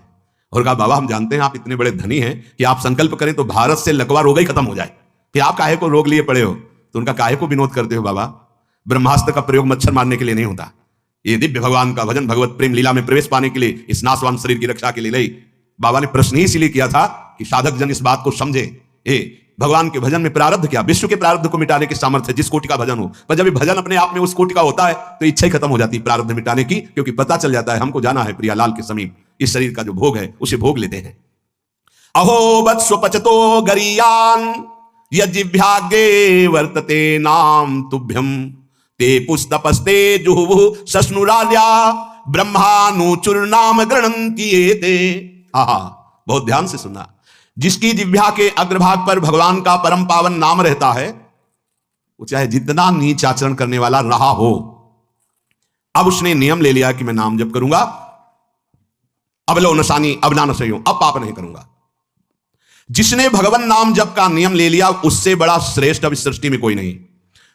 और कहा बाबा, हम जानते हैं आप इतने बड़े धनी हैं कि आप संकल्प करें तो भारत से लकवा रोग ही खत्म हो जाए, कि आप काहे को रोग लिए पड़े हो? तो उनका काहे को विनोद करते हो बाबा? ब्रह्मास्त्र का प्रयोग मच्छर मारने के लिए नहीं होता, ये दिव्य भगवान का भजन भगवत प्रेम लीला में प्रवेश पाने के लिए, इस नाशवान शरीर की रक्षा के लिए नहीं। बाबा ने प्रश्न ही इसलिए किया था कि साधक जन इस बात को समझे, भगवान के भजन में प्रारब्ध क्या, विश्व के प्रारब्ध को मिटाने की सामर्थ्य जिस कोटि का भजन हो। पर जब भजन अपने आप में उस कोटि का होता है तो इच्छा ही खत्म हो जाती है प्रारब्ध मिटाने की, क्योंकि पता चल जाता है हमको जाना है प्रियालाल के समीप, इस शरीर का जो भोग है उसे भोग लेते हैं। अहो वत्सो पचतो गरीयान यजिभ्यागे वर्तते नाम तुभ्यम ते पुस्तपस्ते जुहुः सस्नुरार्या ब्रह्मानुचुर्नाम गृणन्ति एते। आहा, बहुत ध्यान से सुनना। जिसकी जिह्वा के अग्रभाग पर भगवान का परम पावन नाम रहता है, वो चाहे जितना नीच आचरण करने वाला रहा हो, अब उसने नियम ले लिया कि मैं नाम जप करूंगा, अब लो नशानी अब ना नशयूं, अब पाप नहीं करूंगा। जिसने भगवान नाम जप का नियम ले लिया, उससे बड़ा श्रेष्ठ अब इस सृष्टि में कोई नहीं।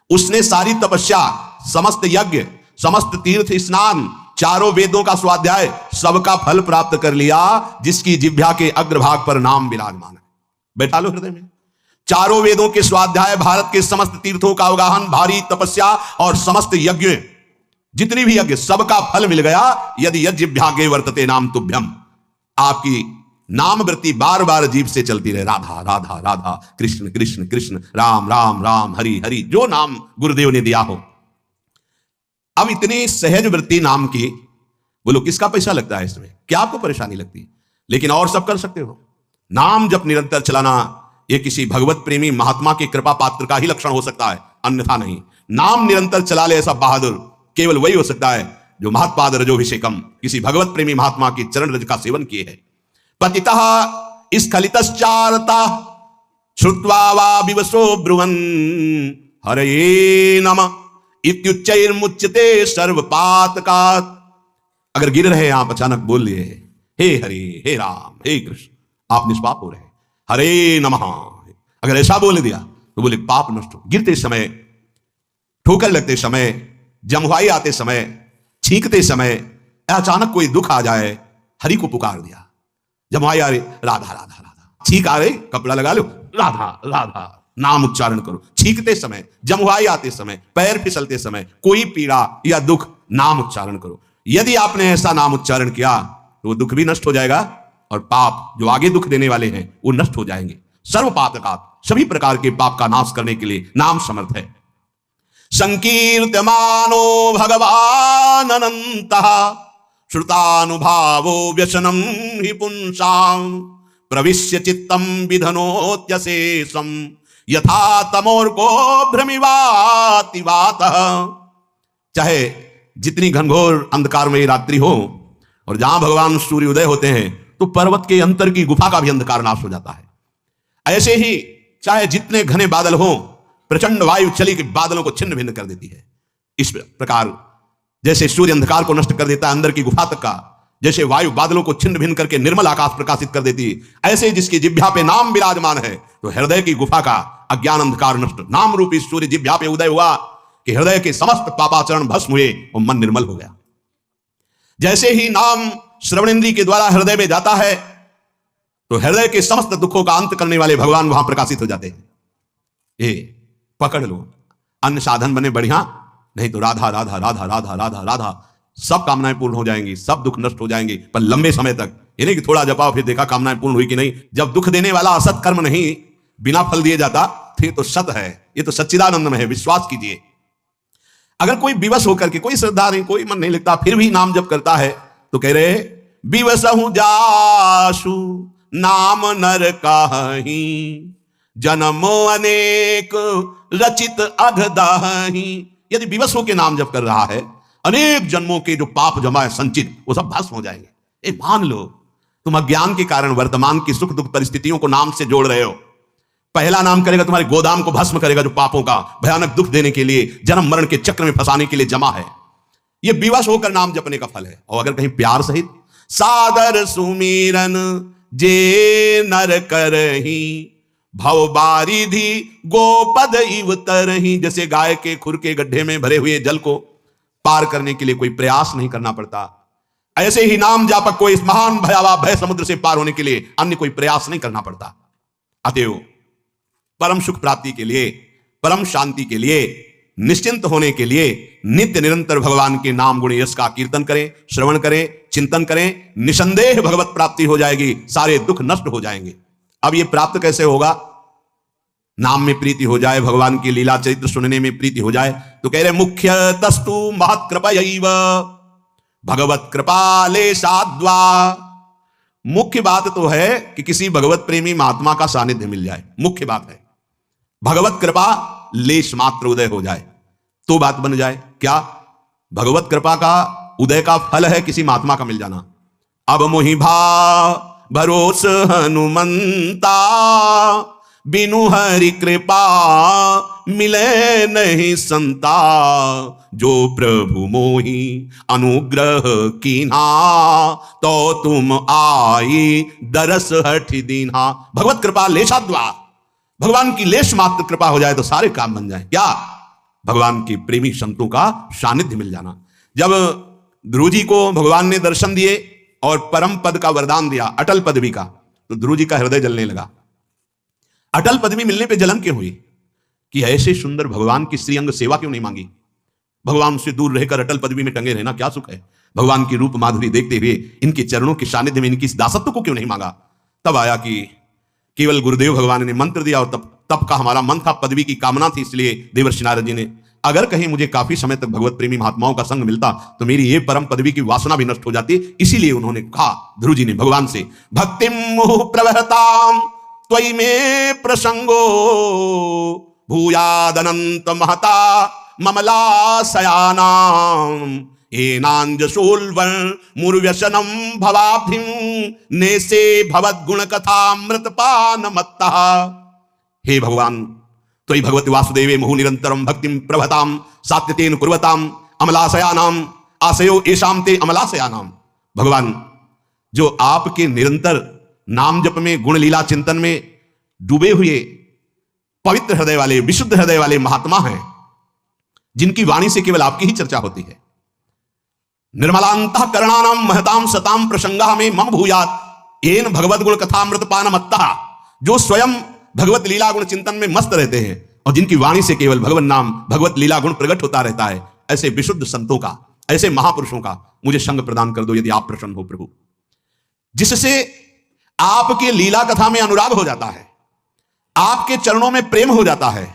उसने सारी तपस्या, समस्त यज्ञ, समस्त तीर्थ स्नान, चारों वेदों का स्वाध्याय, सबका फल प्राप्त कर लिया, जिसकी जिह्वा के अग्रभाग पर नाम विराजमान है। बैठा लो हृदय में। चारों वेदों के स्वाध्याय, भारत के समस्त तीर्थों का अवगाहन, भारी तपस्या और समस्त यज्ञ, जितनी भी यज्ञ, सबका फल मिल गया यदि यज्ञभागे वर्तते नाम तुभ्यम। आपकी नाम वृत्ति बार बार जीभ से चलती रहे, राधा राधा राधा, कृष्ण कृष्ण कृष्ण, राम राम राम, हरि हरि, जो नाम गुरुदेव ने दिया हो। अब इतनी सहज वृत्ति नाम की, बोलो किसका पैसा लगता है इसमें, क्या आपको परेशानी लगती? लेकिन और सब कर सकते हो। नाम जब निरंतर चलाना, यह किसी भगवत प्रेमी महात्मा के कृपा पात्र का ही लक्षण हो सकता है, अन्यथा नहीं। नाम निरंतर चला ले ऐसा बहादुर केवल वही हो सकता है जो महत्पाद रजोभिषेकम, किसी भगवत प्रेमी महात्मा की चरण रज का सेवन किए है। पतितः स्खलितश्चारता श्रुत्वा वा विवशो ब्रुवन् हरये नमः इत्युच्चैर्मुच्यते सर्वपातकात्। अगर गिर रहे आप, अचानक बोल लिए हे हरे, हे राम, हे कृष्ण, आप निष्पाप हो रहे, हरे नमः। अगर ऐसा बोल दिया तो बोले पाप नष्ट हो। गिरते समय, ठोकर लगते समय, जमवाई आते समय, छींकते समय, अचानक कोई दुख आ जाए, हरि को पुकार दिया। जमवाई आ रही, राधा राधा राधा, छींक आ रही, कपड़ा लगा लो, राधा राधा, नाम उच्चारण करो। छींकते समय, जमवाई आते समय, पैर फिसलते समय, कोई पीड़ा या दुख, नाम उच्चारण करो। यदि आपने ऐसा नाम उच्चारण किया तो वो दुख भी नष्ट हो जाएगा और पाप जो आगे दुख देने वाले हैं वो नष्ट हो जाएंगे। सर्व पातकात्, सभी प्रकार के पाप का नाश करने के लिए नाम समर्थ है। संकीर्त्यमानो भगवान अनंतः श्रुतानुभावो व्यसनम हि पुंसां प्रविश्य चित्तम विधनोत्यशेषम यथा तमोर्को भ्रमिवाति वातः। चाहे जितनी घनघोर अंधकारमयी रात्रि हो और जहां भगवान सूर्य उदय होते हैं तो पर्वत के अंतर की गुफा का भी अंधकार नाश हो जाता है। ऐसे ही चाहे जितने घने बादल हो, प्रचंड वायु चली के बादलों को छिन्न भिन्न कर देती है। इस प्रकार जैसे सूर्य अंधकार को नष्ट कर देता है अंदर की गुफा तक का, जैसे वायु बादलों को छिन्न भिन्न करके निर्मल आकाश प्रकाशित कर देती है, ऐसे जिसकी जिह्वा पे नाम विराजमान है तो हृदय की गुफा का अज्ञान अंधकार नष्ट। नाम रूपी सूर्य जिह्वा पे उदय हुआ कि हृदय के समस्त पापाचरण भस्म हुए और मन निर्मल हो गया। जैसे ही नाम श्रवणेंद्रिय के द्वारा हृदय में जाता है तो हृदय के समस्त दुखों का अंत करने वाले भगवान वहां प्रकाशित हो जाते हैं। ये पकड़ लो, अन्य साधन बने बढ़िया, नहीं तो राधा राधा राधा राधा राधा राधा, सब कामनाएं पूर्ण हो जाएंगी, सब दुख नष्ट हो जाएंगे, पर लंबे समय तक। ये नहीं कि थोड़ा जपाओ फिर देखा कामनाएं पूर्ण हुई कि नहीं। जब दुख देने वाला असत कर्म नहीं बिना फल दिए जाता फिर तो सत है, ये तो सच्चिदानंद में है, विश्वास कीजिए। अगर कोई विवश होकर के, कोई श्रद्धा नहीं, कोई मन नहीं लगता, फिर भी नाम जप करता है तो कह रहे विवसहु जासु नाम नर काहि जन्मो अनेक रचित अघदाहि। यदि विवश होकर नाम जप कर रहा है, अनेक जन्मों के जो पाप जमा है संचित, वो सब भस्म हो जाएंगे। मान लो तुम अज्ञान के कारण वर्तमान की सुख दुख परिस्थितियों को नाम से जोड़ रहे हो। पहला नाम करेगा तुम्हारे गोदाम को भस्म करेगा जो पापों का भयानक दुख देने के लिए, जन्म मरण के चक्र में फंसाने के लिए जमा है। यह विवश होकर नाम जपने का फल है। और अगर कहीं प्यार सहित सादर सुमीरन जे नर करही भव बारिधि गोपद इव तरही। जैसे गाय के खुर के गड्ढे में भरे हुए जल को पार करने के लिए कोई प्रयास नहीं करना पड़ता, ऐसे ही नाम जापक को इस महान भयावह भय समुद्र से पार होने के लिए अन्य कोई प्रयास नहीं करना पड़ता। अतएव परम सुख प्राप्ति के लिए, परम शांति के लिए निश्चिंत होने के लिए नित्य निरंतर भगवान के नाम गुण यश का कीर्तन करें, श्रवण करें, चिंतन करें। निसंदेह भगवत प्राप्ति हो जाएगी, सारे दुख नष्ट हो जाएंगे। अब ये प्राप्त कैसे होगा? नाम में प्रीति हो जाए, भगवान की लीला चरित्र सुनने में प्रीति हो जाए। तो कह रहे मुख्य तस्तु महत कृपयैव भगवत कृपाले साध्वा। मुख्य बात तो है कि किसी भगवत प्रेमी महात्मा का सानिध्य मिल जाए, मुख्य बात है। भगवत कृपा लेश मात्र उदय हो जाए तो बात बन जाए। क्या भगवत कृपा का उदय का फल है किसी महात्मा का मिल जाना? अब मोहि भा भरोस हनुमंता बिनु हरि कृपा मिले नहीं संता। जो प्रभु मोहि अनुग्रह कीन्हा तो तुम आई दरस हठि दीन्हा। भगवत कृपा लेशाद्वा, भगवान की लेश मात्र कृपा हो जाए तो सारे काम बन जाए। क्या? भगवान के प्रेमी संतों का सानिध्य मिल जाना। जब ध्रुव जी को भगवान ने दर्शन दिए और परम पद का वरदान दिया, अटल पदवी का, तो ध्रुव जी का हृदय जलने लगा। अटल पदवी मिलने पे जलन क्यों हुई कि ऐसे सुंदर भगवान की श्रीअंग सेवा क्यों नहीं मांगी? भगवान से दूर रहकर अटल पदवी में टंगे रहना क्या सुख है? भगवान की रूप माधुरी देखते हुए इनके चरणों के सानिध्य में इनकी दासत्व को क्यों नहीं मांगा? तब आया कि केवल गुरुदेव भगवान ने मंत्र दिया और तब का हमारा मन था, पदवी की कामना थी। इसलिए देवर्षि नारद जी ने, अगर कहीं मुझे काफी समय तक भगवत प्रेमी महात्माओं का संग मिलता तो मेरी ये परम पदवी की वासना भी नष्ट हो जाती। इसीलिए उन्होंने कहा, ध्रुव जी ने भगवान से, भक्तिम मुहुः प्रवहताम त्वयि में प्रसंगो भूयादनंत महता ममलाशयानाम एनांजसोल्वर मुर्व्यसनम भवाब्धिम नेसे भवद गुण कथामृत पान मत्ता। हे भगवान, त्वयि भगवति वासुदेवे मुहु निरंतरम भक्तिम प्रभताम सात्यतेन कुर्वताम अमलाशयानाम आशयो एशाम ते अमलाशयानाम। भगवान, जो आपके निरंतर नाम जप में, गुण लीला चिंतन में डूबे हुए पवित्र हृदय वाले, विशुद्ध हृदय वाले महात्मा हैं, जिनकी वाणी से केवल आपकी ही चर्चा होती है। निर्मलांतः करणानाम महताम सताम प्रसंगा में मम भूयात येन भगवत गुण कथामृत पान मत्ता। जो स्वयं भगवत लीला गुण चिंतन में मस्त रहते हैं और जिनकी वाणी से केवल भगवत नाम, भगवत लीला गुण प्रकट होता रहता है, ऐसे विशुद्ध संतों का, ऐसे महापुरुषों का मुझे संग प्रदान कर दो यदि आप प्रसन्न हो प्रभु, जिससे आपके लीला कथा में अनुराग हो जाता है, आपके चरणों में प्रेम हो जाता है,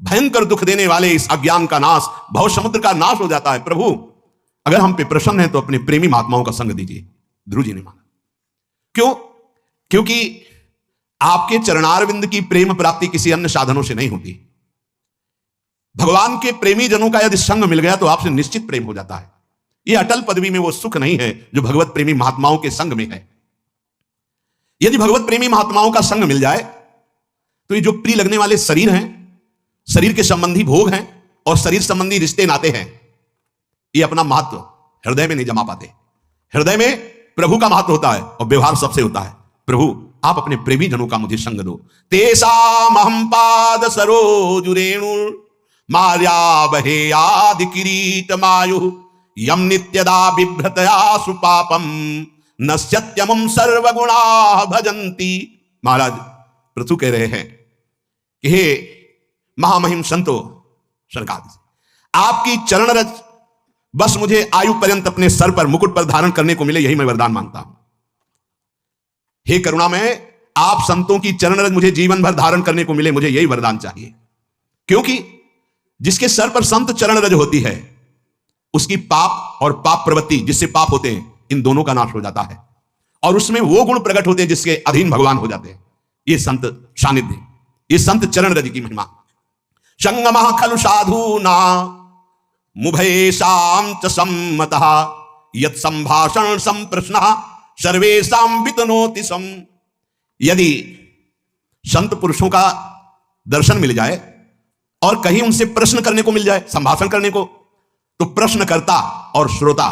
भयंकर दुख देने वाले इस अज्ञान का नाश, भव समुद्र का नाश हो जाता है। प्रभु, अगर हम पे प्रसन्न है तो अपने प्रेमी महात्माओं का संग दीजिए। ध्रुव जी ने माना। क्यों? क्योंकि आपके चरणारविंद की प्रेम प्राप्ति किसी अन्य साधनों से नहीं होती। भगवान के प्रेमी जनों का यदि संग मिल गया तो आपसे निश्चित प्रेम हो जाता है। यह अटल पदवी में वो सुख नहीं है जो भगवत प्रेमी महात्माओं के संग में है। यदि भगवत प्रेमी महात्माओं का संग मिल जाए तो ये जो प्रिय लगने वाले शरीर हैं, शरीर के संबंधी भोग हैं और शरीर संबंधी रिश्ते नाते हैं, ये अपना महत्व हृदय में नहीं जमा पाते। हृदय में प्रभु का महत्व होता है और व्यवहार सबसे होता है। प्रभु, आप अपने प्रेमी जनों का मुझे संग दो। तेषामहं पाद सरोजुरेणु मार्या बहे आदि किरीट मायु यम नित्यदा बिभ्रतया सुपापम नश्यत्यमं सर्वगुणा भजन्ति। महाराज पृथु कह रहे हैं कि हे महामहिम संतो सरकार, आपकी चरण रज बस मुझे आयु पर्यंत अपने सर पर, मुकुट पर धारण करने को मिले, यही मैं वरदान मांगता हूं। हे करुणा में, आप संतों की चरण रज मुझे जीवन भर धारण करने को मिले, मुझे यही वरदान चाहिए। क्योंकि जिसके सर पर संत चरण रज होती है उसकी पाप और पाप प्रवृत्ति, जिससे पाप होते हैं, इन दोनों का नाश हो जाता है और उसमें वो गुण प्रकट होते हैं जिसके अधीन भगवान हो जाते हैं। ये संत सानिध्य, ये संत चरण रज की महिमा। संगमः खलु साधूना मुभयेषां च सम्मतः यत् संभाषण संप्रश्नः सर्वेषां वितनोति सम। यदि संत पुरुषों का दर्शन मिल जाए और कहीं उनसे प्रश्न करने को मिल जाए, संभाषण करने को, तो प्रश्नकर्ता और श्रोता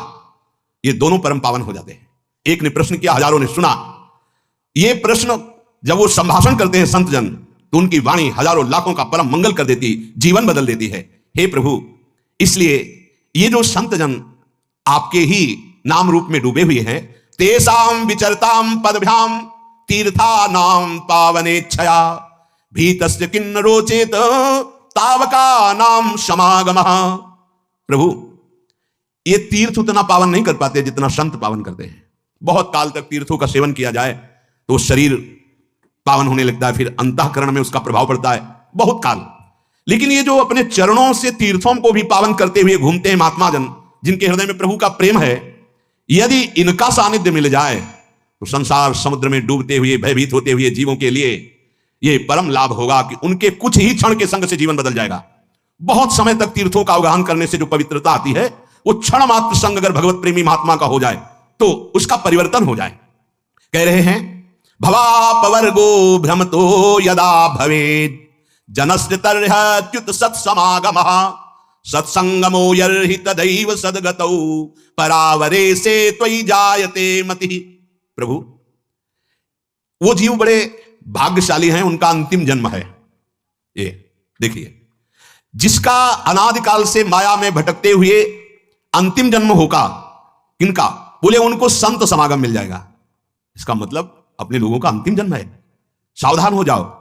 ये दोनों परम पावन हो जाते हैं। एक ने प्रश्न किया, हजारों ने सुना। ये प्रश्न जब वो संभाषण करते हैं संत जन, तो उनकी वाणी हजारों लाखों का परम मंगल कर देती, जीवन बदल देती है। हे प्रभु, इसलिए ये जो संत जन आपके ही नाम रूप में डूबे हुए हैं, तेषां विचरतां पदभ्यां तीर्थानां पावनेच्छया भीतस्य किन्न रोचेत तावका नाम समागमः। प्रभु, ये तीर्थ उतना पावन नहीं कर पाते जितना संत पावन करते हैं। बहुत काल तक तीर्थों का सेवन किया जाए तो शरीर पावन होने लगता है, फिर अंतःकरण में उसका प्रभाव पड़ता है बहुत काल। लेकिन ये जो अपने चरणों से तीर्थों को भी पावन करते हुए घूमते हैं महात्मा जन, जिनके हृदय में प्रभु का प्रेम है, यदि इनका सानिध्य मिल जाए तो संसार समुद्र में डूबते हुए भयभीत होते हुए जीवों के लिए ये परम लाभ होगा कि उनके कुछ ही क्षण के संग से जीवन बदल जाएगा। बहुत समय तक तीर्थों का अवगाहन करने से जो पवित्रता आती है, वो क्षण मात्र संग अगर भगवत प्रेमी महात्मा का हो जाए तो उसका परिवर्तन हो जाए। कह रहे हैं, भवापवर्गो भ्रमतो यदा भवेत् जनस्य तर्ह्यच्युत सत्समागमः सत्संगमो यर्हि तदैव सद्गतौ परावरे से त्वयि जायते मतिः। प्रभु, वो जीव बड़े भाग्यशाली हैं, उनका अंतिम जन्म है। ये देखिए, जिसका अनादिकाल से माया में भटकते हुए अंतिम जन्म होगा, किनका? बोले उनको संत समागम मिल जाएगा। इसका मतलब अपने लोगों का अंतिम जन्म है। सावधान हो जाओ,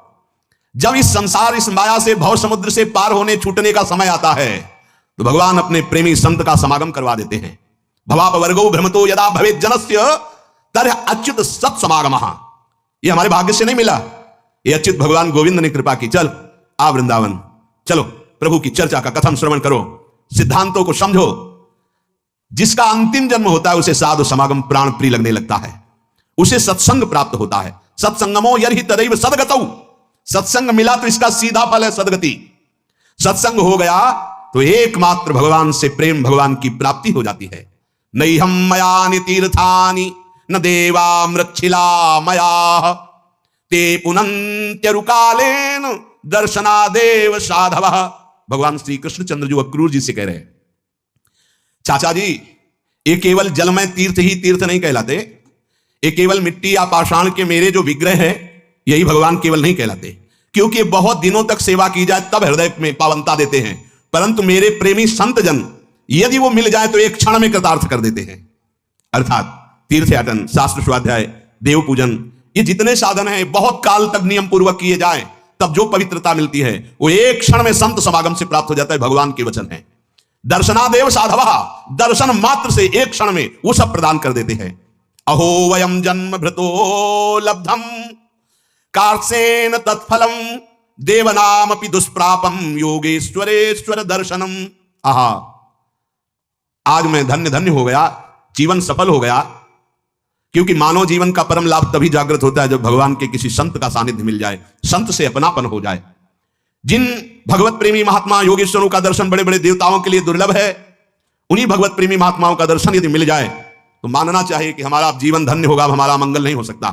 जब इस संसार इस माया से भव समुद्र से पार होने छूटने का समय आता है तो भगवान अपने प्रेमी संत का समागम करवा देते हैं। भवापवर्गो भ्रमतो यदा भवेत् जनस्य तर्ह्य अच्युत सत् समागमः। ये हमारे भाग्य से नहीं मिला, ये अच्युत भगवान गोविंद ने कृपा की। चल आ वृंदावन, चलो प्रभु की चर्चा का कथन श्रवण करो, सिद्धांतों को समझो। जिसका अंतिम जन्म होता है उसे साधु समागम प्राण प्रिय लगने लगता है, उसे सत्संग प्राप्त होता है। सत्संगमो यर्हि तदैव सद्गतौ। सत्संग मिला तो इसका सीधा फल है सद्गति। सत्संग हो गया तो एकमात्र भगवान से प्रेम, भगवान की प्राप्ति हो जाती है। नैहं मयानि तीर्थानि न देवा मृच्छिला मया ते पुनन्त्यरुकालेन दर्शनादेव साधवः। भगवान श्री कृष्णचंद्र जो अक्रूर जी से कह रहे हैं, चाचा जी, ये केवल जलमय तीर्थ ही तीर्थ नहीं कहलाते, ये केवल मिट्टी या पाषाण के मेरे जो विग्रह है यही भगवान केवल नहीं कहलाते, क्योंकि बहुत दिनों तक सेवा की जाए तब हृदय में पावनता देते हैं। परंतु मेरे प्रेमी संत जन यदि वो मिल जाए तो एक क्षण में कृतार्थ कर देते हैं। अर्थात तीर्थयाटन, शास्त्र स्वाध्याय, देव पूजन, ये जितने साधन हैं बहुत काल तक नियम पूर्वक किए जाएं तब जो पवित्रता मिलती है वो एक क्षण में संत समागम से प्राप्त हो जाता है। भगवान के वचन है, दर्शनादेव साधवः। दर्शन मात्र से एक क्षण में वो सब प्रदान कर देते हैं। अहो वयम जन्म भृतो लब्धम कार्सेन तत्फलम देवनामपि दुष्प्रापम योगेश्वरेश्वर दर्शनम। आहा, आज मैं धन्य धन्य हो गया, जीवन सफल हो गया। क्योंकि मानव जीवन का परम लाभ तभी जागृत होता है जब भगवान के किसी संत का सानिध्य मिल जाए, संत से अपनापन हो जाए। जिन भगवत प्रेमी महात्मा योगेश्वरों का दर्शन बड़े बड़े देवताओं के लिए दुर्लभ है, उन्हीं भगवत प्रेमी महात्माओं का दर्शन यदि मिल जाए तो मानना चाहिए कि हमारा जीवन धन्य होगा, हमारा मंगल नहीं हो सकता।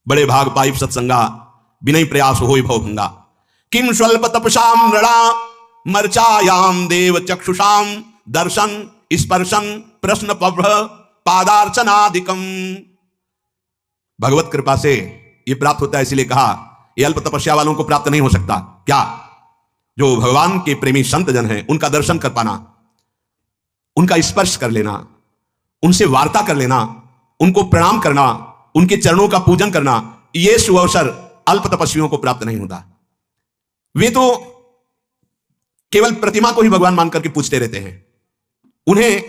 बड़े भाग पाइप सत्संगा विनय प्रयास होई भव भंगा। किम स्वल्प तपसाम रणा मर्चायाम देव चक्षुषाम दर्शन स्पर्शन प्रश्न पभ पादार्चनादिकम। भगवत कृपा से यह प्राप्त होता है, इसलिए कहा यह अल्प तपस्या वालों को प्राप्त नहीं हो सकता। क्या? जो भगवान के प्रेमी संत जन हैं उनका दर्शन कर पाना, उनका स्पर्श कर लेना, उनसे वार्ता कर लेना, उनको प्रणाम करना, उनके चरणों का पूजन करना, यह सुअवसर अल्प तपस्वियों को प्राप्त नहीं होता। वे तो केवल प्रतिमा को ही भगवान मान करके पूछते रहते हैं, उन्हें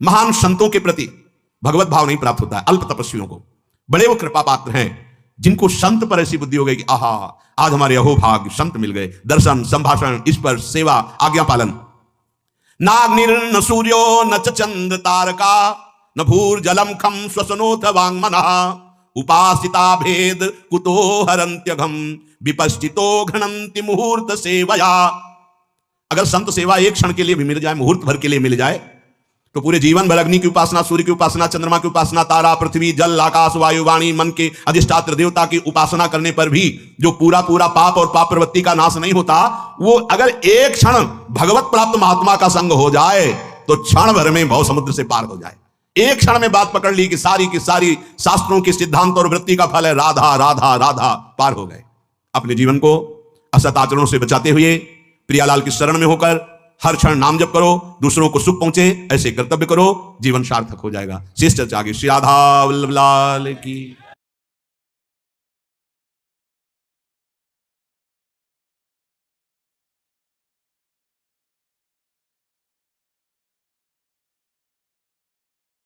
महान संतों के प्रति भगवत भाव नहीं प्राप्त होता है। अल्प तपस्वियों को बड़े वो कृपा पात्र हैं जिनको संत पर ऐसी बुद्धि हो गई कि आहा, आज हमारे अहोभाग संत मिल गए। दर्शन, संभाषण, स्पर्श, सेवा, आज्ञा पालन। नाग्निर्न सूर्यो न च चंद्र तारका न भूर्जलम खम श्वसनोथ वाङ्मनः उपासिता भेद कुतो हरन्त्यघम विपश्चितो घ्नन्ति मुहूर्त सेवया। अगर संत सेवा एक क्षण के लिए भी मिल जाए, मुहूर्त भर के लिए मिल जाए, तो पूरे जीवन भर अग्नि की उपासना, सूर्य की उपासना, चंद्रमा की उपासना, तारा, पृथ्वी, जल, आकाश, वायु, वाणी, मन के अधिष्ठात्र देवता की उपासना करने पर भी जो पूरा पूरा पाप और पाप प्रवृत्ति का नाश नहीं होता, वो अगर एक क्षण भगवत प्राप्त महात्मा का संग हो जाए तो क्षण भर में भव समुद्र से पार हो जाए। एक क्षण में बात पकड़ ली कि सारी की सारी शास्त्रों के सिद्धांत और वृत्ति का फल है राधा राधा राधा, पार हो गए। अपने जीवन को असत आचरणों से बचाते हुए प्रियालाल की शरण में होकर हर क्षण नाम जप करो, दूसरों को सुख पहुंचे ऐसे कर्तव्य करो, जीवन सार्थक हो जाएगा। शेष चर्चा आगे। श्री राधा वल्लभ लाल की।